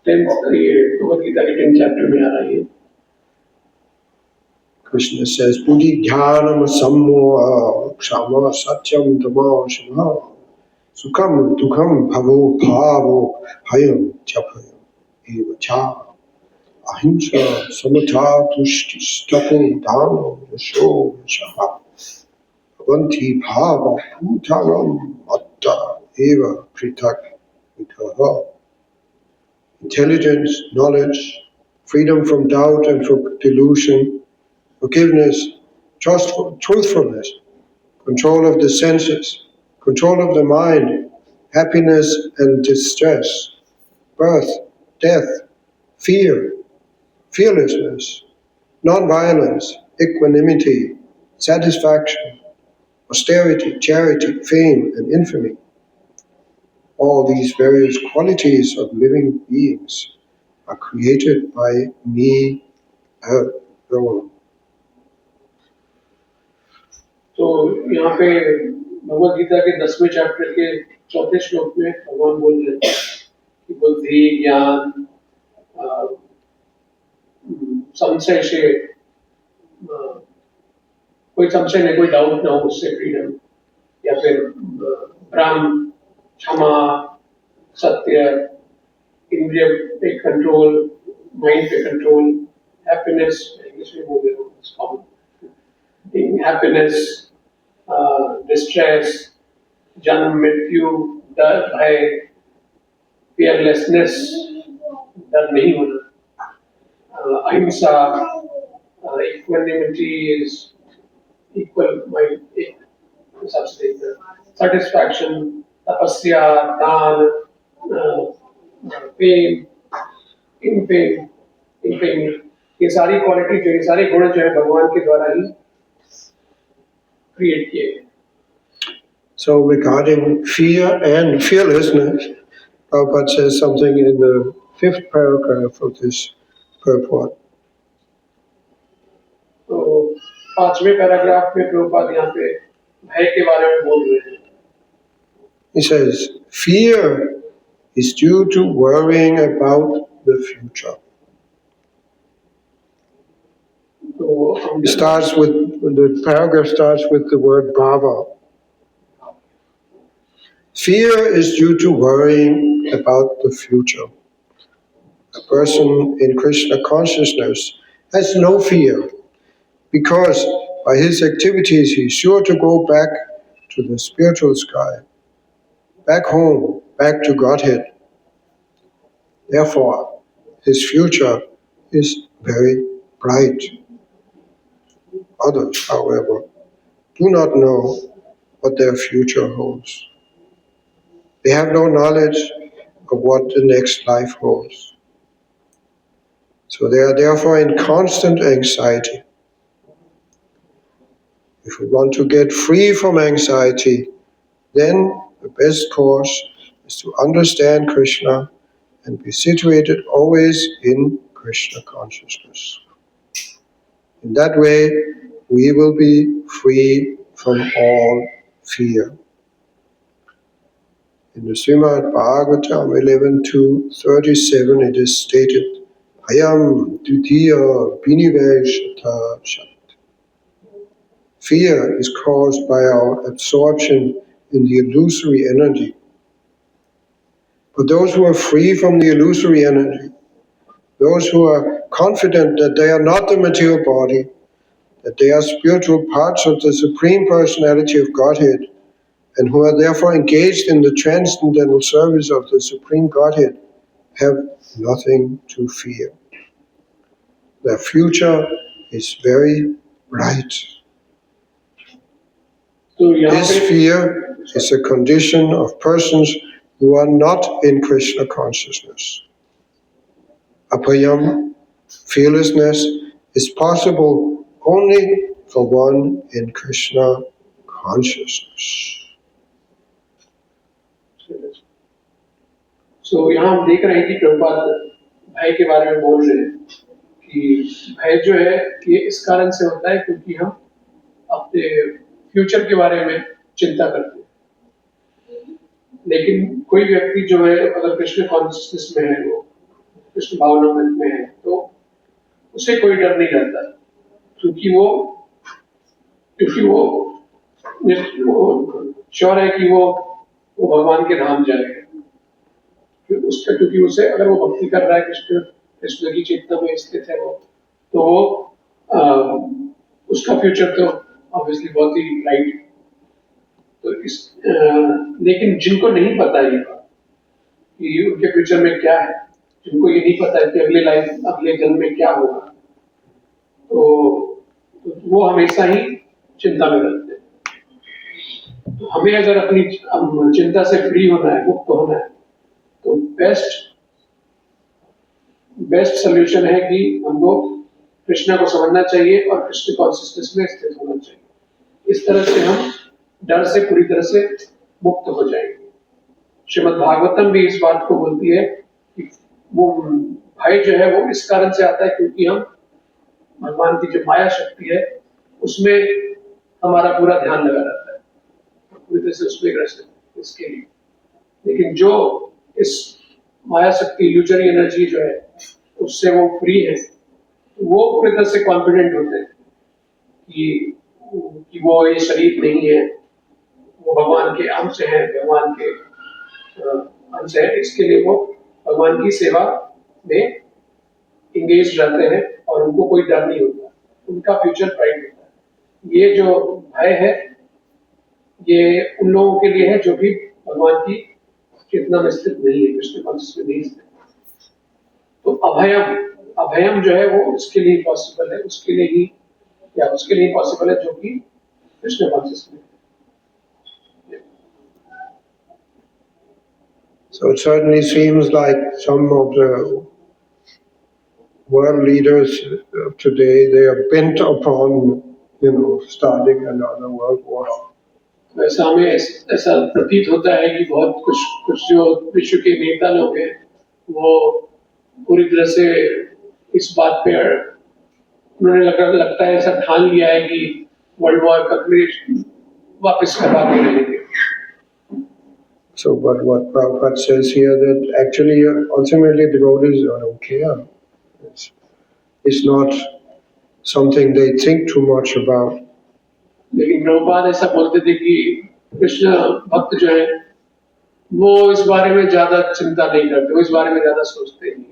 10th ये भगवद गीता के 10th चैप्टर में आ रहा है। Krishna says, Buddhi dhyanam sammoha kshama satyam dhamma shama sukham dukham bhavo bhavo bhayam chapayam eva cha ahimsa samatha tushti stapo dhanam yasho yashaha avanti bhava bhutanam atta eva pritak vitaha. Intelligence, knowledge, freedom from doubt and from delusion, forgiveness, truthfulness, control of the senses, control of the mind, happiness and distress, birth, death, fear, fearlessness, non-violence, equanimity, satisfaction, austerity, charity, fame, and infamy. All these various qualities of living beings are created by me alone. तो यहाँ पे भगवद गीता के 10वें chapter के 4थे श्लोक में भगवान बोल रहे हैं कि बुद्धि ज्ञान संशय से कोई संशय नहीं, कोई डाउट ना हो, उससे फ्रीडम, या फिर ब्रह्म, क्षमा, सत्य, इंद्रिय पे कंट्रोल, माइंड पे कंट्रोल, हैप्पीनेस, इंग्लिश में बोल रहा हूँ, हैप्पीनेस, डिस्ट्रेस, जन्म मृत्यु, डर भय, फियरलेसनेस, डर नहीं होना, अहिंसा, इक्वानिमिटी इज इक्वल माइंड, एक हिसाब से देखना, सेटिस्फैक्शन, तपस्या, दान, फेम, इन फेम, ये सारी क्वालिटी जो, ये सारे गुण जो है भगवान के द्वारा ही क्रिएट किए गए। So regarding fear and fearlessness, Prabhupada says something in the 5th paragraph of this purport. तो 5वें पैराग्राफ में प्रभुपाद यहाँ पे भय के बारे में बोल रहे हैं। He says, fear is due to worrying about the future. तो The paragraph starts with the word bhava. Fear is due to worrying about the future. A person in Krishna consciousness has no fear because by his activities he is sure to go back to the spiritual sky, back home, back to Godhead. Therefore, his future is very bright. Others, however, do not know what their future holds. They have no knowledge of what the next life holds. So they are therefore in constant anxiety. If we want to get free from anxiety, then the best course is to understand Krishna and be situated always in Krishna consciousness. In that way, we will be free from all fear. In the Srimad Bhagavatam 11.2.37 it is stated, Ayam Dutiya Biniveshata Shat. Fear is caused by our absorption in the illusory energy. But those who are free from the illusory energy, those who are confident that they are not the material body, that they are spiritual parts of the Supreme Personality of Godhead, and who are therefore engaged in the transcendental service of the Supreme Godhead, have nothing to fear. Their future is very bright. This fear is a condition of persons who are not in Krishna consciousness. Apayam, fearlessness, is possible only for one in Krishna consciousness. So यहाँ हम देख रहे हैं कि प्रभुपाद भय के बारे में बोल रहे हैं कि भय जो है ये इस कारण से होता है क्योंकि हम अपने फ्यूचर के बारे में चिंता करते हैं। लेकिन कोई व्यक्ति जो है अगर कृष्ण कॉन्शियसनेस में है, वो कृष्ण भावना में है, तो उसे कोई डर नहीं रहता क्योंकि वो श्योर है कि वो भगवान के धाम जाएगा। क्योंकि उसे अगर वो भक्ति कर रहा है कृष्ण की चेतना में स्थित है वो, तो वो उसका फ्यूचर तो ऑब्वियसली बहुत ही ब्राइट है। तो लेकिन जिनको नहीं पता ये कि उनके फ्यूचर में क्या है, जिनको ये नहीं पता है कि अगले जन्म में क्या होगा, तो वो हमेशा ही चिंता में रहते हैं। तो हमें अगर अपनी चिंता से फ्री होना है, मुक्त होना है, तो बेस्ट सोल्यूशन है कि हमको कृष्णा को समझना चाहिए और कृष्ण कॉन्शियसनेस में स्थित होना चाहिए। इस तरह से हम डर से पूरी तरह से मुक्त हो जाएंगे। श्रीमद् भागवतम भी इस बात को बोलती है कि वो भय जो है वो इस कारण से आता है क्योंकि हम भगवान की जो माया शक्ति है उसमें हमारा पूरा ध्यान लगा रहता है, पूरी तरह से उसमें ग्रस्त है इसके लिए। लेकिन जो इस माया शक्ति इल्यूजरी एनर्जी जो है उससे वो फ्री है, वो पूरी तरह से कॉन्फिडेंट होते हैं कि कि वो ये शरीर नहीं है, वो भगवान के अंश है, भगवान के अंश है, इसके लिए वो भगवान की सेवा में इंगेज रहते हैं और उनको कोई डर नहीं होता, उनका फ्यूचर ब्राइट होता है। ये जो भय है ये उन लोगों के लिए है जो भी भगवान की चेतना में स्थित नहीं है, कृष्ण कॉन्शियस में नहीं स्थित। तो अभयम, अभयम जो है वो उसके लिए पॉसिबल है, उसके लिए ही, या उसके लिए पॉसिबल है जो कि कृष्ण कॉन्शियस में। So it certainly seems like some of the world leaders of today, they are bent upon, starting another world war. वैसा हमें ऐसा प्रतीत होता है कि बहुत कुछ जो विश्व के नेता लोग हैं वो पूरी तरह से इस बात पे उन्होंने लगता है ऐसा ठान लिया है कि वर्ल्ड वॉर का क्लेश वापस करवा के रहेंगे। So, but what Prabhupada says here, that actually ultimately devotees don't care. It's not something they think too much about. लेकिन प्रभुपाद ऐसा बोलते थे कि कृष्ण भक्त जो है वो इस बारे में ज्यादा चिंता नहीं करते, वो इस बारे में ज्यादा सोचते नहीं।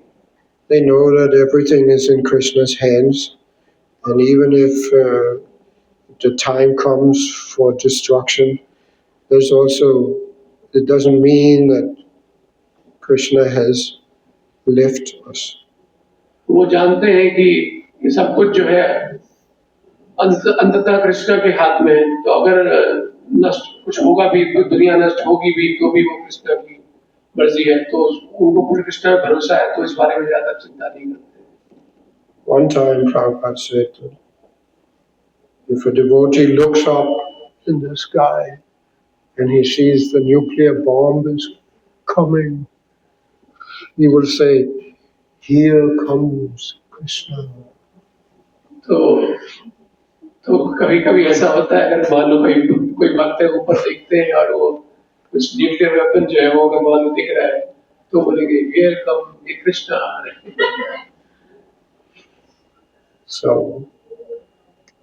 They know that everything is in Krishna's hands, and even if the time comes for destruction, there's also, it doesn't mean that Krishna has left us. वो जानते हैं कि ये सब कुछ जो है अंततः कृष्ण के हाथ में है, तो अगर नष्ट कुछ होगा भी तो दुनिया नष्ट होगी भी तो भी वो कृष्ण की मर्जी है, तो उनको पूरे कृष्ण में भरोसा है, तो इस बारे में ज्यादा चिंता नहीं करते। One time Prabhupada said that if a devotee looks up in the sky and he sees the nuclear bomb is coming, he will say, "Here comes Krishna." तो कभी कभी ऐसा होता है, अगर मान लो कोई भक्त है ऊपर देखते हैं और वो कुछ न्यूक्लियर वेपन जो है वो अगर मान लो दिख रहा है तो बोलेंगे हियर कम ये कृष्ण आ रहे हैं। So,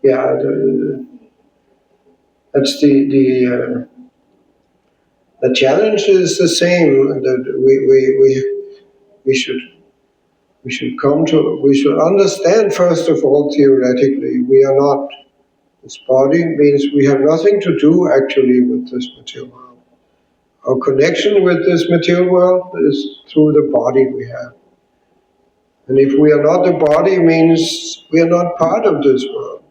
yeah, that's the challenge is the same. That we should understand first of all theoretically we are not. This body means we have nothing to do actually with this material world. Our connection with this material world is through the body we have. And if we are not the body, means we are not part of this world.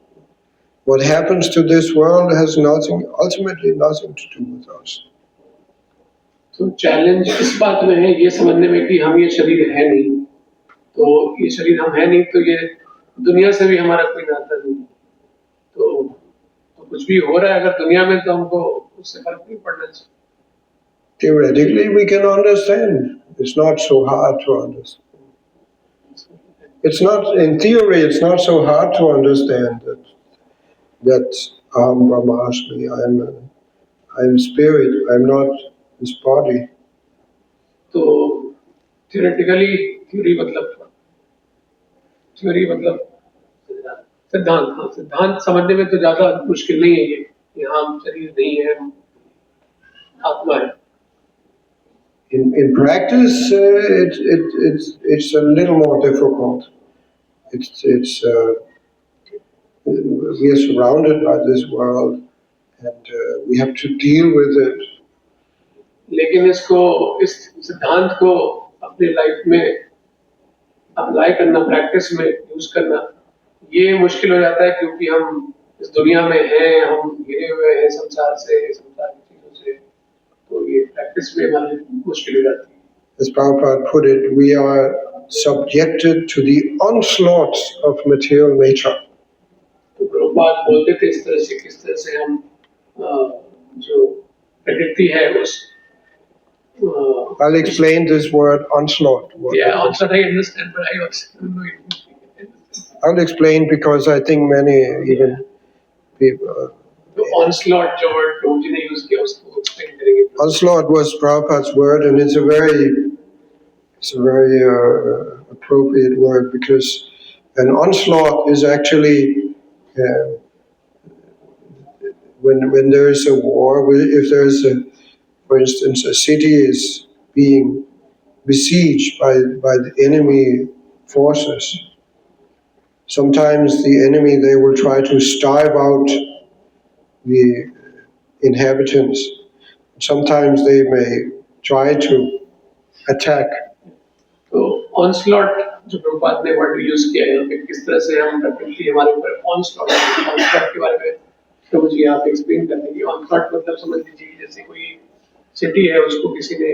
What happens to this world has ultimately nothing to do with us. तो challenge इस बात में है ये समझने में कि हम ये शरीर है नहीं, तो ये शरीर हम है नहीं, तो ये दुनिया से भी हमारा कोई नाता नहीं, तो कुछ भी हो रहा है अगर दुनिया में तो हमको उससे फर्क नहीं पड़ना चाहिए। Theoretically, we can understand. It's not so hard to understand. It's not, in theory, it's not so hard to understand that Aham Brahmasmi, I'm spirit, I'm not this body. तो थ्योरी मतलब सिद्धांत, हाँ सिद्धांत समझने में तो ज्यादा मुश्किल नहीं है ये कि हम शरीर नहीं है, हम आत्मा है। In practice, it's a little more difficult. We are surrounded by this world, and we have to deal with it. लेकिन इस सिद्धांत को अपनी लाइफ में अप्लाई करना, प्रैक्टिस में यूज करना, ये मुश्किल हो जाता है क्योंकि हम इस दुनिया में हैं, हम घिरे हुए हैं संसार की चीजों से, तो ये प्रैक्टिस में हमारी मुश्किल हो जाती है। As Prabhupada put it, we are subjected to the onslaughts of material nature. तो प्रभुपाद बोलते थे इस तरह से, किस तरह से हम जो प्रकृति है उस I'll explain this word onslaught. Yeah, onslaught I understand, but I also don't know it. I'll explain because I think many even people. तो onslaught जो word प्रभुजी ने यूज किया उसको explain करेंगे। Onslaught was Prabhupada's word, and it's a very appropriate word because an onslaught is actually when there is a war, if there's for instance, a city is being besieged by the enemy forces, sometimes the enemy, they will try to starve out the inhabitants. Sometimes they may try to attack. तो onslaught जो प्रभुपाद ने word use किया है यहाँ पे, किस तरह से हम प्रकृति हमारे ऊपर ऑनस्लॉट के बारे में प्रभु जी आप एक्सप्लेन कर देंगे। ऑनस्लॉट मतलब समझ लीजिए जैसे कोई सिटी है, उसको किसी ने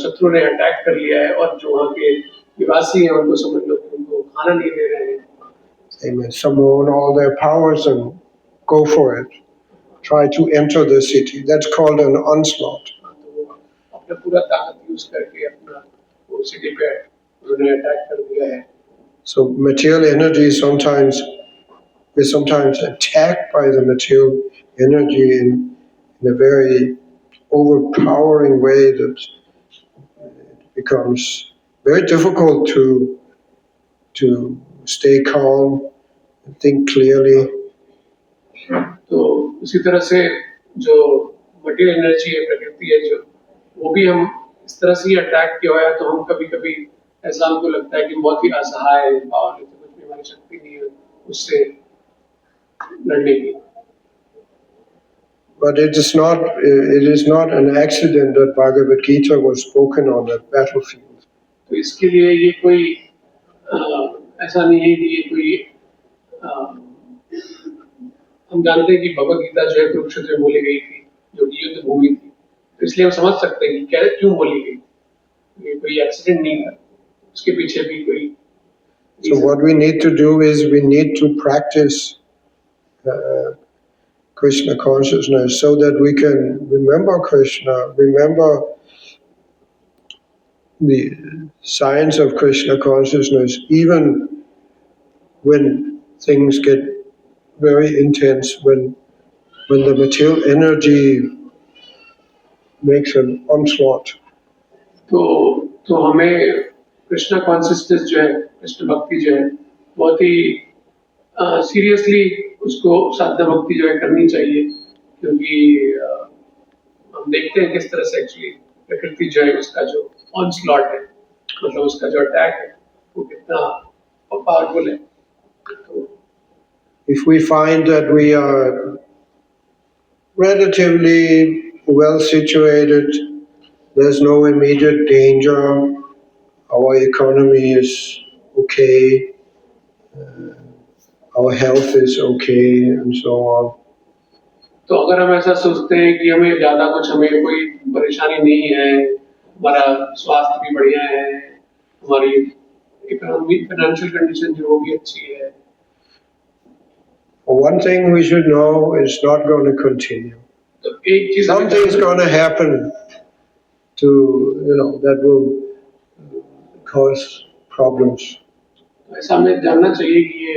शत्रु ने अटैक कर लिया है और जो वहाँ के निवासी हैं उनको समझ लो उनको खाना नहीं दे रहे हैं। They may summon all their powers and go for it, try to enter the city. That's called an onslaught. तो अपना पूरा ताकत यूज करके अपना वो सिटी पे उन्होंने अटैक कर दिया है। So material energy sometimes, we're sometimes attacked by the material energy in a very overpowering way that it becomes very difficult to stay calm and think clearly. तो उसी तरह से जो मटेरियल एनर्जी है, प्रकृति है, जो वो भी हम इस तरह से अटैक किया हुआ है, तो हम कभी कभी ऐसा हमको लगता है कि बहुत ही असहाय है और कुछ भी हमारी शक्ति नहीं है उससे लड़ने की। But it is not an accident that Bhagavad Gita was spoken on a battlefield. तो इसके लिए ये कोई ऐसा नहीं है कि ये कोई हम जानते हैं कि भगवद गीता जो है कुरुक्षेत्र में बोली गई थी, जो कि युद्ध भूमि थी, तो इसलिए हम समझ सकते हैं कि क्यों बोली गई। ये कोई एक्सीडेंट नहीं था, उसके पीछे भी कोई। So what we need to do is we need to practice Krishna consciousness so that we can remember Krishna, remember the science of Krishna consciousness, even when things get very intense, when the material energy makes an onslaught. तो हमें Krishna consciousness जो है, कृष्ण भक्ति जो है, बहुत ही seriously उसको साधना भक्ति जो है करनी चाहिए, क्योंकि हम देखते हैं किस तरह से एक्चुअली प्रकृति जो है उसका जो ऑनस्लॉट है, मतलब उसका जो अटैक है वो कितना पावरफुल है। तो if we find that we are relatively well situated, there's no immediate danger, our economy is okay, our health is okay, and so on. तो अगर हम ऐसा सोचते हैं कि हमें ज्यादा कुछ, हमें कोई परेशानी नहीं है, हमारा स्वास्थ्य भी बढ़िया है, हमारी इकोनॉमी फाइनेंशियल कंडीशन जो वो भी अच्छी है, one thing we should know is not going to continue. तो एक चीज Something's going to happen to, that will cause problems. ऐसा हमें जानना चाहिए कि ये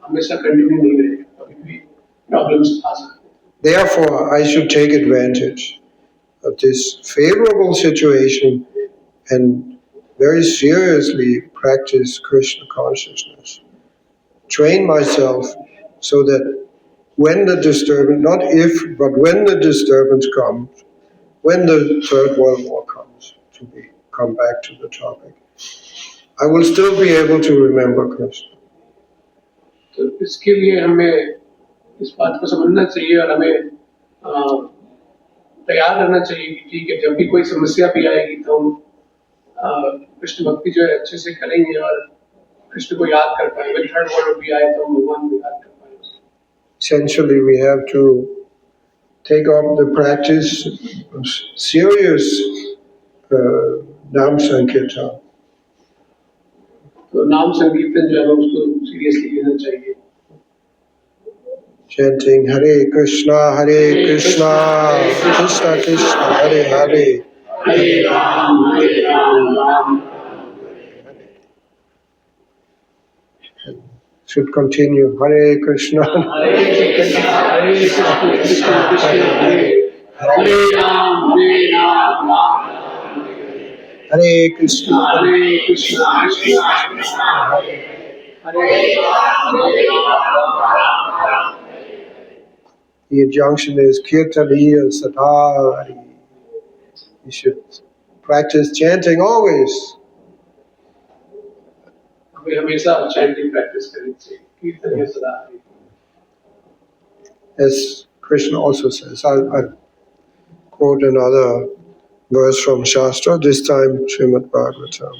हमेशा कंटिन्यू नहीं रहेगा, कभी भी प्रॉब्लम्स आ सकते हैं। Therefore, I should take advantage of this favorable situation and very seriously practice Krishna consciousness. Train myself so that when the disturbance, not if, but when the disturbance comes, when the Third World War comes, come back to the topic, I will still be able to remember Krishna. तो इसके लिए हमें इस बात को समझना चाहिए और हमें तैयार रहना चाहिए कि ठीक है, जब भी कोई समस्या भी आएगी तो हम कृष्ण भक्ति जो है अच्छे से करेंगे और कृष्ण को याद कर पाएंगे। थर्ड वर्ल्ड भी आए तो हम भगवान को याद कर पाएंगे। Essentially, we have to take up the practice of serious Nam Sankirtan. तो नाम संकीर्तन जो है उसको सीरियसली लेना चाहिए। Chanting Hare Krishna, Krishna Krishna, Hare Hare, Hare Ram, Ram. Should continue. Hare Krishna, Hare Krishna, Krishna Krishna, Hare Ram, Ram. Hare Krishna, Hare Krishna, Krishna Krishna, Hare Ram, Ram. the injunction is kirtaniya sadha. You should practice chanting always. हमें हमेशा chanting practice करनी चाहिए, कीर्तन या सदा Hari. As Krishna also says, I quote another verse from Shastra, this time Srimad Bhagavatam.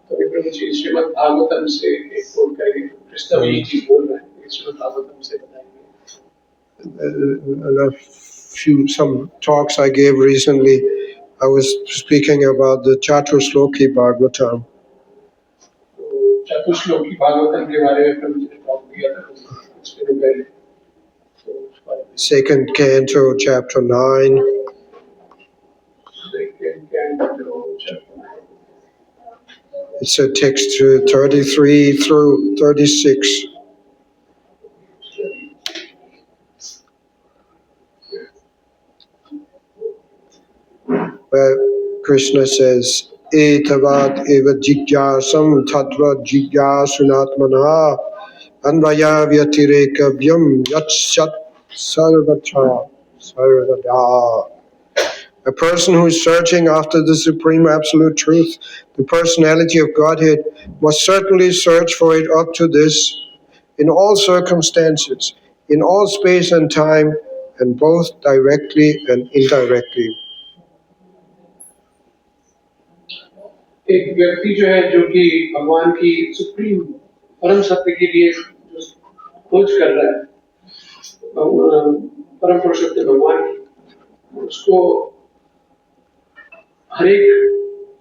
तो प्रभु जी श्रीमद् भागवतम से एक कोट करेंगे, कृष्ण भी जी बोल रहे हैं, श्रीमद् भागवतम से बताएंगे। Some talks I gave recently, I was speaking about the Chatusloki Bhagavatam. चतुश्लोकी Bhagavatam के बारे में प्रभु जी ने टॉक दिया था कुछ दिनों पहले। Second canto, chapter 9. It's a text 33 through 36. Where Krishna says, Etavad eva jigyasam tattva jigyasunatmana anvaya vyatirekavayam yatsat sarvatra sarvada. A person who is searching after the supreme absolute truth, the personality of Godhead, must certainly search for it up to this, in all circumstances, in all space and time, and both directly and indirectly. एक व्यक्ति जो है जो कि भगवान की supreme परम सत्य के लिए जो खोज कर रहा है, परम पुरुषोत्तम भगवान की, उसको हर एक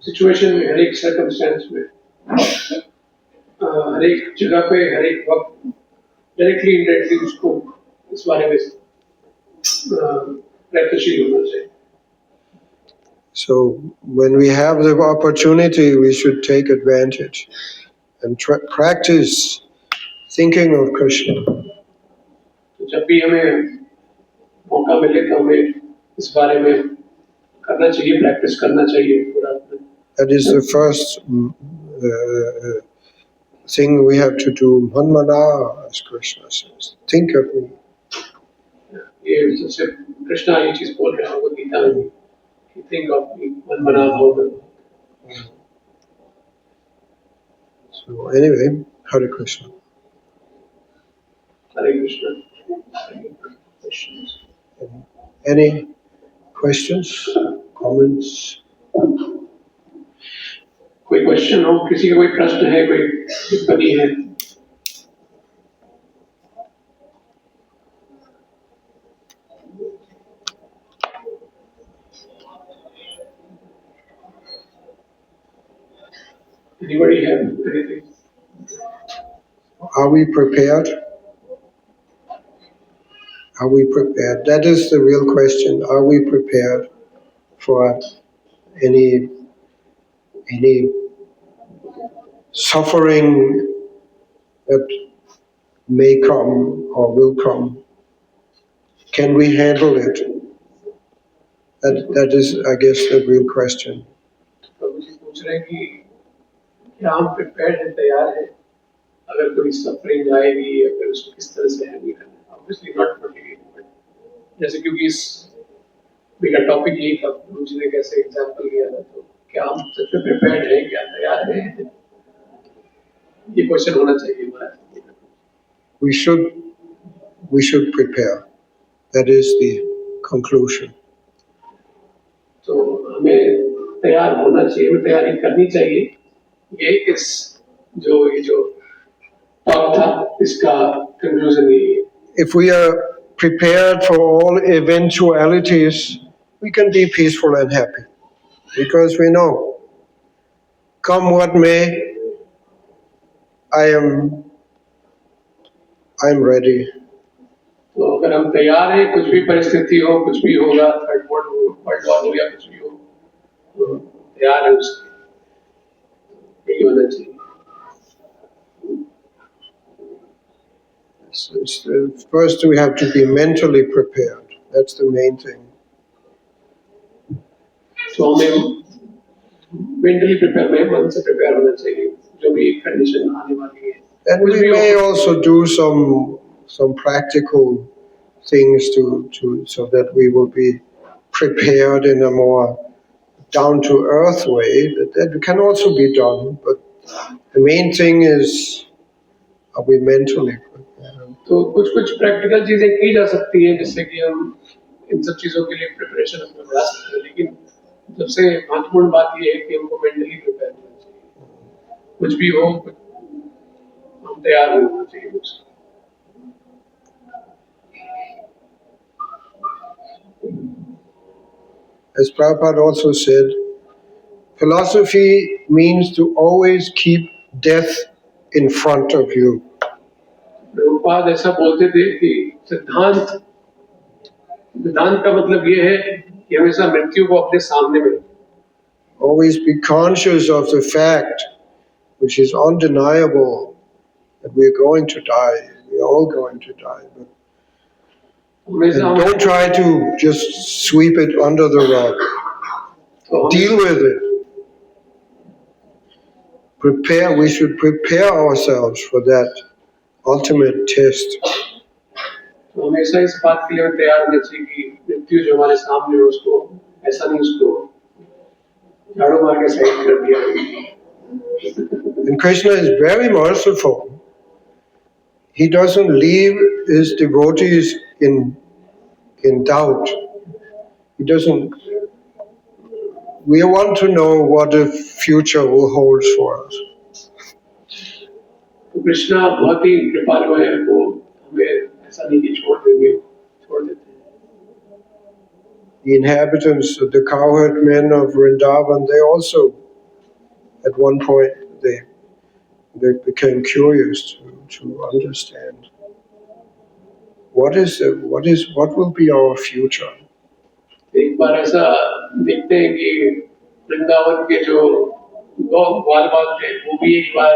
सिचुएशन में, हर एक सर्कमस्टेंस में, हर एक जगह पे, हर एक वक्त डायरेक्टली इनडायरेक्टली उसको इस बारे में प्रयत्नशील होना चाहिए। So when we have the opportunity, we should take advantage and practice thinking of Krishna. जब भी हमें मौका मिले तो हमें इस बारे में करना चाहिए, प्रैक्टिस करना चाहिए पूरा। That is the first thing we have to do. Manmana, as Krishna says, think of me. ये सबसे कृष्णा ये चीज बोल रहे हैं भगवद गीता में, think of me, manmana bhava. So anyway, Hare Krishna. Hare Krishna. Any questions? Any questions, comments? कोई question हो, किसी का कोई प्रश्न है, कोई टिप्पणी है? Anybody have anything? Are we prepared? Are we prepared? That is the real question. Are we prepared for any suffering that may come or will come? Can we handle it? That is, I guess, the real question. प्रभु जी पूछ रहे हैं कि क्या हम prepared हैं, तैयार हैं अगर कोई सफरिंग आएगी या फिर उसको किस तरह से हैंडल करना है? ऑब्वियसली नॉट मटेरियल, बट जैसे क्योंकि इस मेरा टॉपिक यही था, प्रभु जी ने कैसे एग्जांपल दिया था, तो क्या हम सच में प्रिपेयर्ड हैं, क्या तैयार हैं? ये क्वेश्चन होना चाहिए हमारा। We should prepare. That is the conclusion. तो हमें तैयार होना चाहिए, हमें तैयारी करनी चाहिए। ये इस ये जो टॉक था, इसका कंक्लूजन यही है। If we are prepared for all eventualities, we can be peaceful and happy, because we know, come what may, I'm ready. तो अगर हम तैयार हैं, कुछ भी परिस्थिति हो, कुछ भी होगा, थर्ड वर्ल्ड वॉर हो या कुछ भी हो, तो तैयार है उसके, यही होना चाहिए। First, we have to be mentally prepared. That's the main thing. तो हमें मेंटली प्रिपेयर, मन से प्रिपेयर होना चाहिए, जो भी कंडीशन आने वाली है। And we may also do some practical things so that we will be prepared in a more down-to-earth way. That can also be done, but the main thing is, are we mentally prepared? तो कुछ कुछ practical चीजें की जा सकती हैं जिससे कि हम इन सब चीजों के लिए प्रिपरेशन अपना बढ़ा सकते हैं, लेकिन सबसे महत्वपूर्ण बात ये है कि हमको मेंटली प्रिपेयर होना चाहिए। कुछ भी हो हम तैयार होना चाहिए उसको। As Prabhupada also said, philosophy means to always keep death in front of you. Prabhupada ऐसा बोलते थे कि सिद्धांत का मतलब ये है कि हमेशा मृत्यु को अपने सामने में Always be conscious of the fact, which is undeniable, that we are going to die. We are all going to die. हमेशा And don't try to just sweep it under the rug. Deal with it. We should prepare ourselves for that ultimate test. तो हमेशा इस बात के लिए तैयार रहना चाहिए कि मृत्यु जो हमारे सामने है उसको ऐसा नहीं उसको झाड़ू मार के साइड कर दिया। And Krishna is very merciful. He doesn't leave his devotees in doubt. He doesn't. We want to know what the future will hold for us. तो कृष्णा बहुत ही कृपालु है, वो हमें ऐसा नहीं कि छोड़ देंगे, छोड़ देते हैं। The inhabitants, the cowherd men of Vrindavan, they also, at one point, they became curious to understand what will be our future. एक बार ऐसा देखते हैं कि वृंदावन के जो ग्वाल बाल थे वो भी एक बार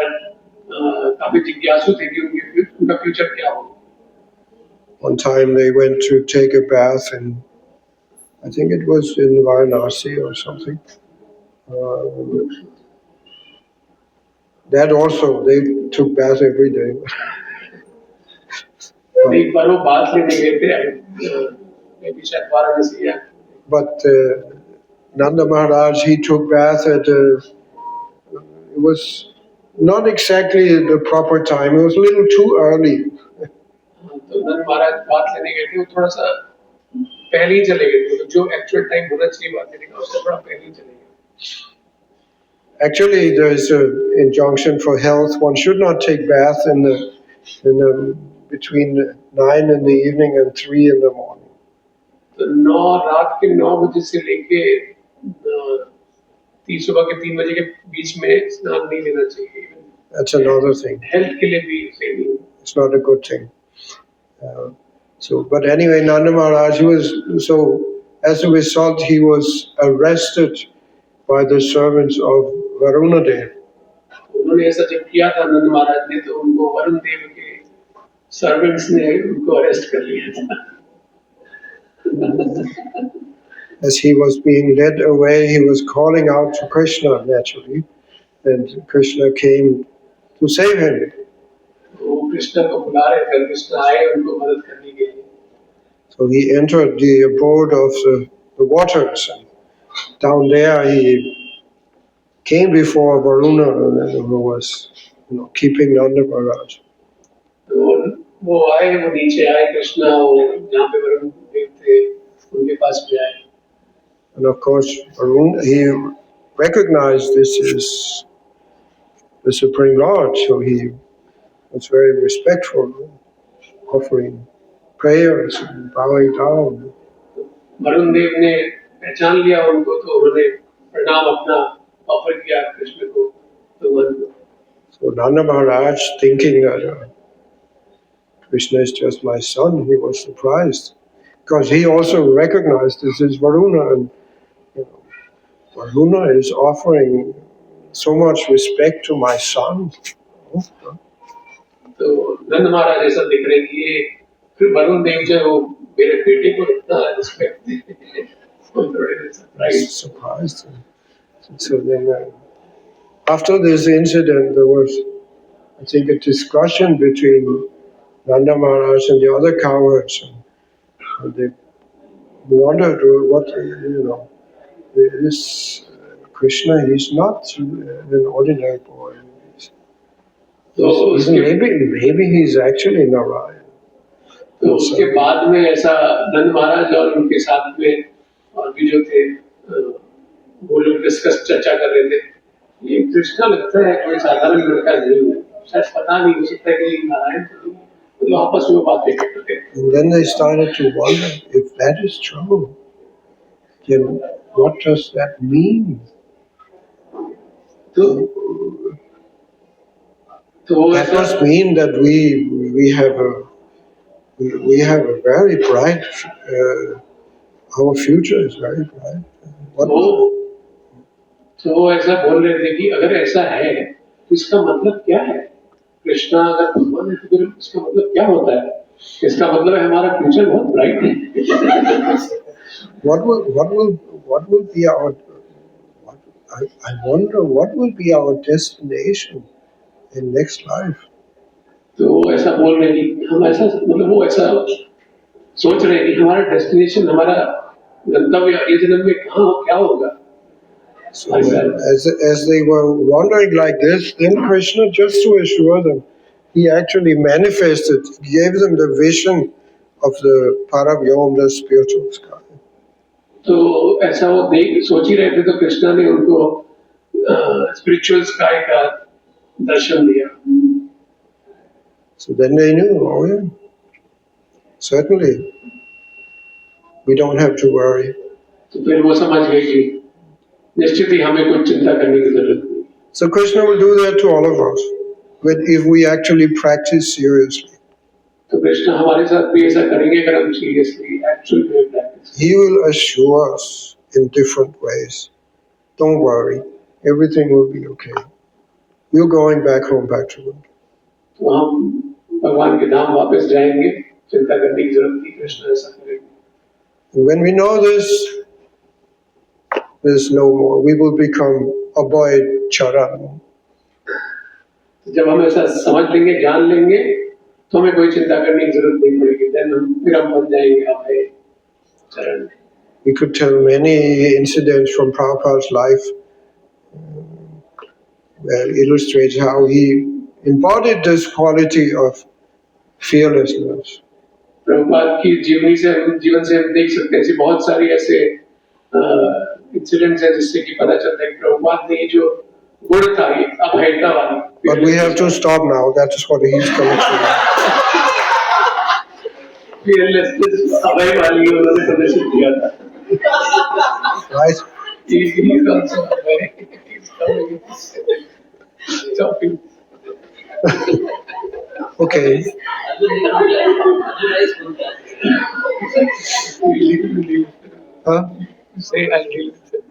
काफी जिज्ञासु थे कि उनका फ्यूचर क्या होगा। One time they went to take a bath in, I think it was in Varanasi or something. That also, they took bath every day. एक बार वो बात लेने गए थे, शायद वाराणसी या But Nanda Maharaj, he took bath at it was not exactly the proper time. It was a little too early. तो नंद महाराज बात लेने गए थे, वो थोड़ा सा पहले ही चले गए थे, जो एक्चुअल टाइम होना चाहिए बात लेने का उससे थोड़ा पहले ही चले गए। Actually, there is an injunction for health. One should not take bath in the between 9 in the evening and 3 in the morning. तो रात के 9 बजे से लेके सुबह के 3 बजे के बीच में स्नान नहीं लेना चाहिए। That's another thing. हेल्थ के लिए भी सही नहीं। It's not a good thing. But anyway, Nanda Maharaj, as a result, he was arrested by the servants of Varuna Dev. उन्होंने ऐसा जब किया था नंद महाराज ने, तो उनको वरुण देव के सर्वेंट्स ने उनको अरेस्ट कर लिया था। As he was being led away, he was calling out to Krishna naturally, and Krishna came to save him. वो कृष्ण को बुला रहे थे, कृष्ण आए उनको मदद करने के लिए। So he entered the abode of the waters, and down there he came before Varuna, who was keeping Nanda Maharaj. तो वो आए, वो नीचे आए, कृष्ण जहाँ पे वरुण देव थे उनके पास भी आए। And of course, Varuna, he recognized this is the Supreme Lord, so he was very respectful, offering prayers and bowing down. Varun देव ने पहचान लिया उनको, तो उन्होंने प्रणाम अपना ऑफर किया कृष्ण को, तो So Nanda Maharaj, thinking that Krishna is just my son, he was surprised, because he also recognized this is Varuna, and Varuna is offering so much respect to my son. तो नंद महाराज ऐसा देख रहे कि ये फिर वरुण देव जो है वो मेरे बेटे को इतना रिस्पेक्ट देते हैं। Surprised. So then, after this incident, there was, I think, a discussion between Nanda Maharaj and the other cowherds. They wondered what, this Krishna, he's not an ordinary boy. तो उसके Maybe he's actually Narayan. तो उसके बाद में ऐसा नंद महाराज और उनके साथ में और भी जो थे वो लोग डिस्कस चर्चा कर रहे थे, ये कृष्णा लगता है कोई साधारण लड़का नहीं है, शायद पता नहीं हो सकता कि नारायण तो आपस में बातें करते थे. And then they started to wonder, if that is true, then what does that mean? तो That must mean that we have a very bright, our future is very bright. तो वो ऐसा बोल रहे थे कि अगर ऐसा है तो इसका मतलब क्या है, कृष्णा अगर भगवान है तो फिर इसका मतलब क्या होता है, इसका मतलब है हमारा फ्यूचर बहुत ब्राइट है. What will be our, I wonder what will be our destination in next life. तो वो ऐसा बोल रहे कि हम ऐसा मतलब वो ऐसा सोच रहे कि हमारा डेस्टिनेशन, हमारा गंतव्य अगले जन्म में कहाँ क्या होगा. So as they were wondering like this, then Krishna, just to assure them, he actually manifested, gave them the vision of the Paravyom, the spiritual sky. तो ऐसा वो देख सोच ही रहे थे तो कृष्णा ने उनको स्पिरिचुअल स्काई का दर्शन दिया. So then they knew, oh yeah, certainly, we don't have to worry. तो फिर वो समझ गए कि निश्चित ही हमें कुछ चिंता करने की जरूरत नहीं. So Krishna will do that to all of us, if we actually practice seriously. तो कृष्ण हमारे साथ भी ऐसा करेंगे अगर हम सीरियसली एक्चुअली में practice. He will assure us in different ways. Don't worry, everything will be okay. You're going back home, back to Vrindavan. तो हम भगवान के धाम वापस जाएंगे, चिंता करने की जरूरत नहीं, कृष्ण ऐसा करेंगे. When we know this, there's no more. We will become Abhay Charan. जब हम ऐसा समझ लेंगे, जान लेंगे, तो हमें कोई चिंता करने की जरूरत नहीं पड़ेगी. फिर हम बन जाएंगे अभय चरण. We could tell many incidents from Prabhupada's life that illustrates how he embodied this quality of fearlessness. Prabhupada की जीवन से हम देख सकते हैं ऐसी बहुत सारी ऐसे इंसिडेंट्स हैं जिससे कि पता चलता है कि प्रभुपाद ने जो गुण था ये अभयता वाली. But we have to stop now. That is what he's coming to. fearlessness अभय वाली उन्होंने प्रदर्शित किया था. Right? He's also Abhay. He's coming. Stopping. Okay. Huh? Say I'll deal with it.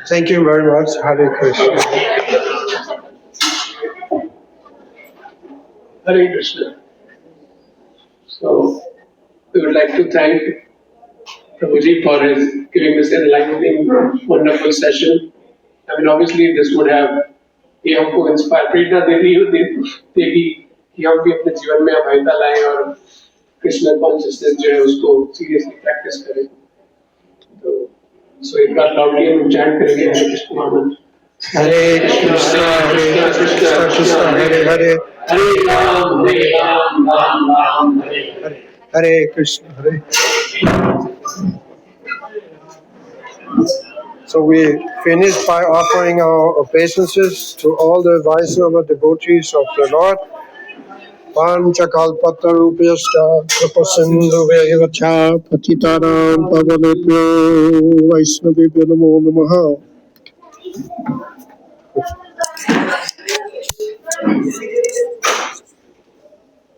Thank you very much. Hare Krishna. Hare Krishna. So we would like to thank Prabhuji for his giving this enlightening, wonderful session. I mean, obviously this would have ये हमको inspire प्रेरणा देगी कि हम भी अपने जीवन में अभयता लाएं और कृष्ण कॉन्शियसनेस जो है उसको सीरियसली प्रैक्टिस करें. तो सो एक बार लाउडली हम चैंट करेंगे हरे कृष्ण महामंत्र. Hare Krishna, Krishna Krishna, Hare Hare, Hare Ram Ram Ram Hare Hare Hare Krishna, Hare. So we finished by offering our obeisances to all the Vaishnava devotees of the Lord. Panchakalpatarupyascha kripasindhuvevacha patitanam pavanebhyo Vaishnavebhyo namo namaha.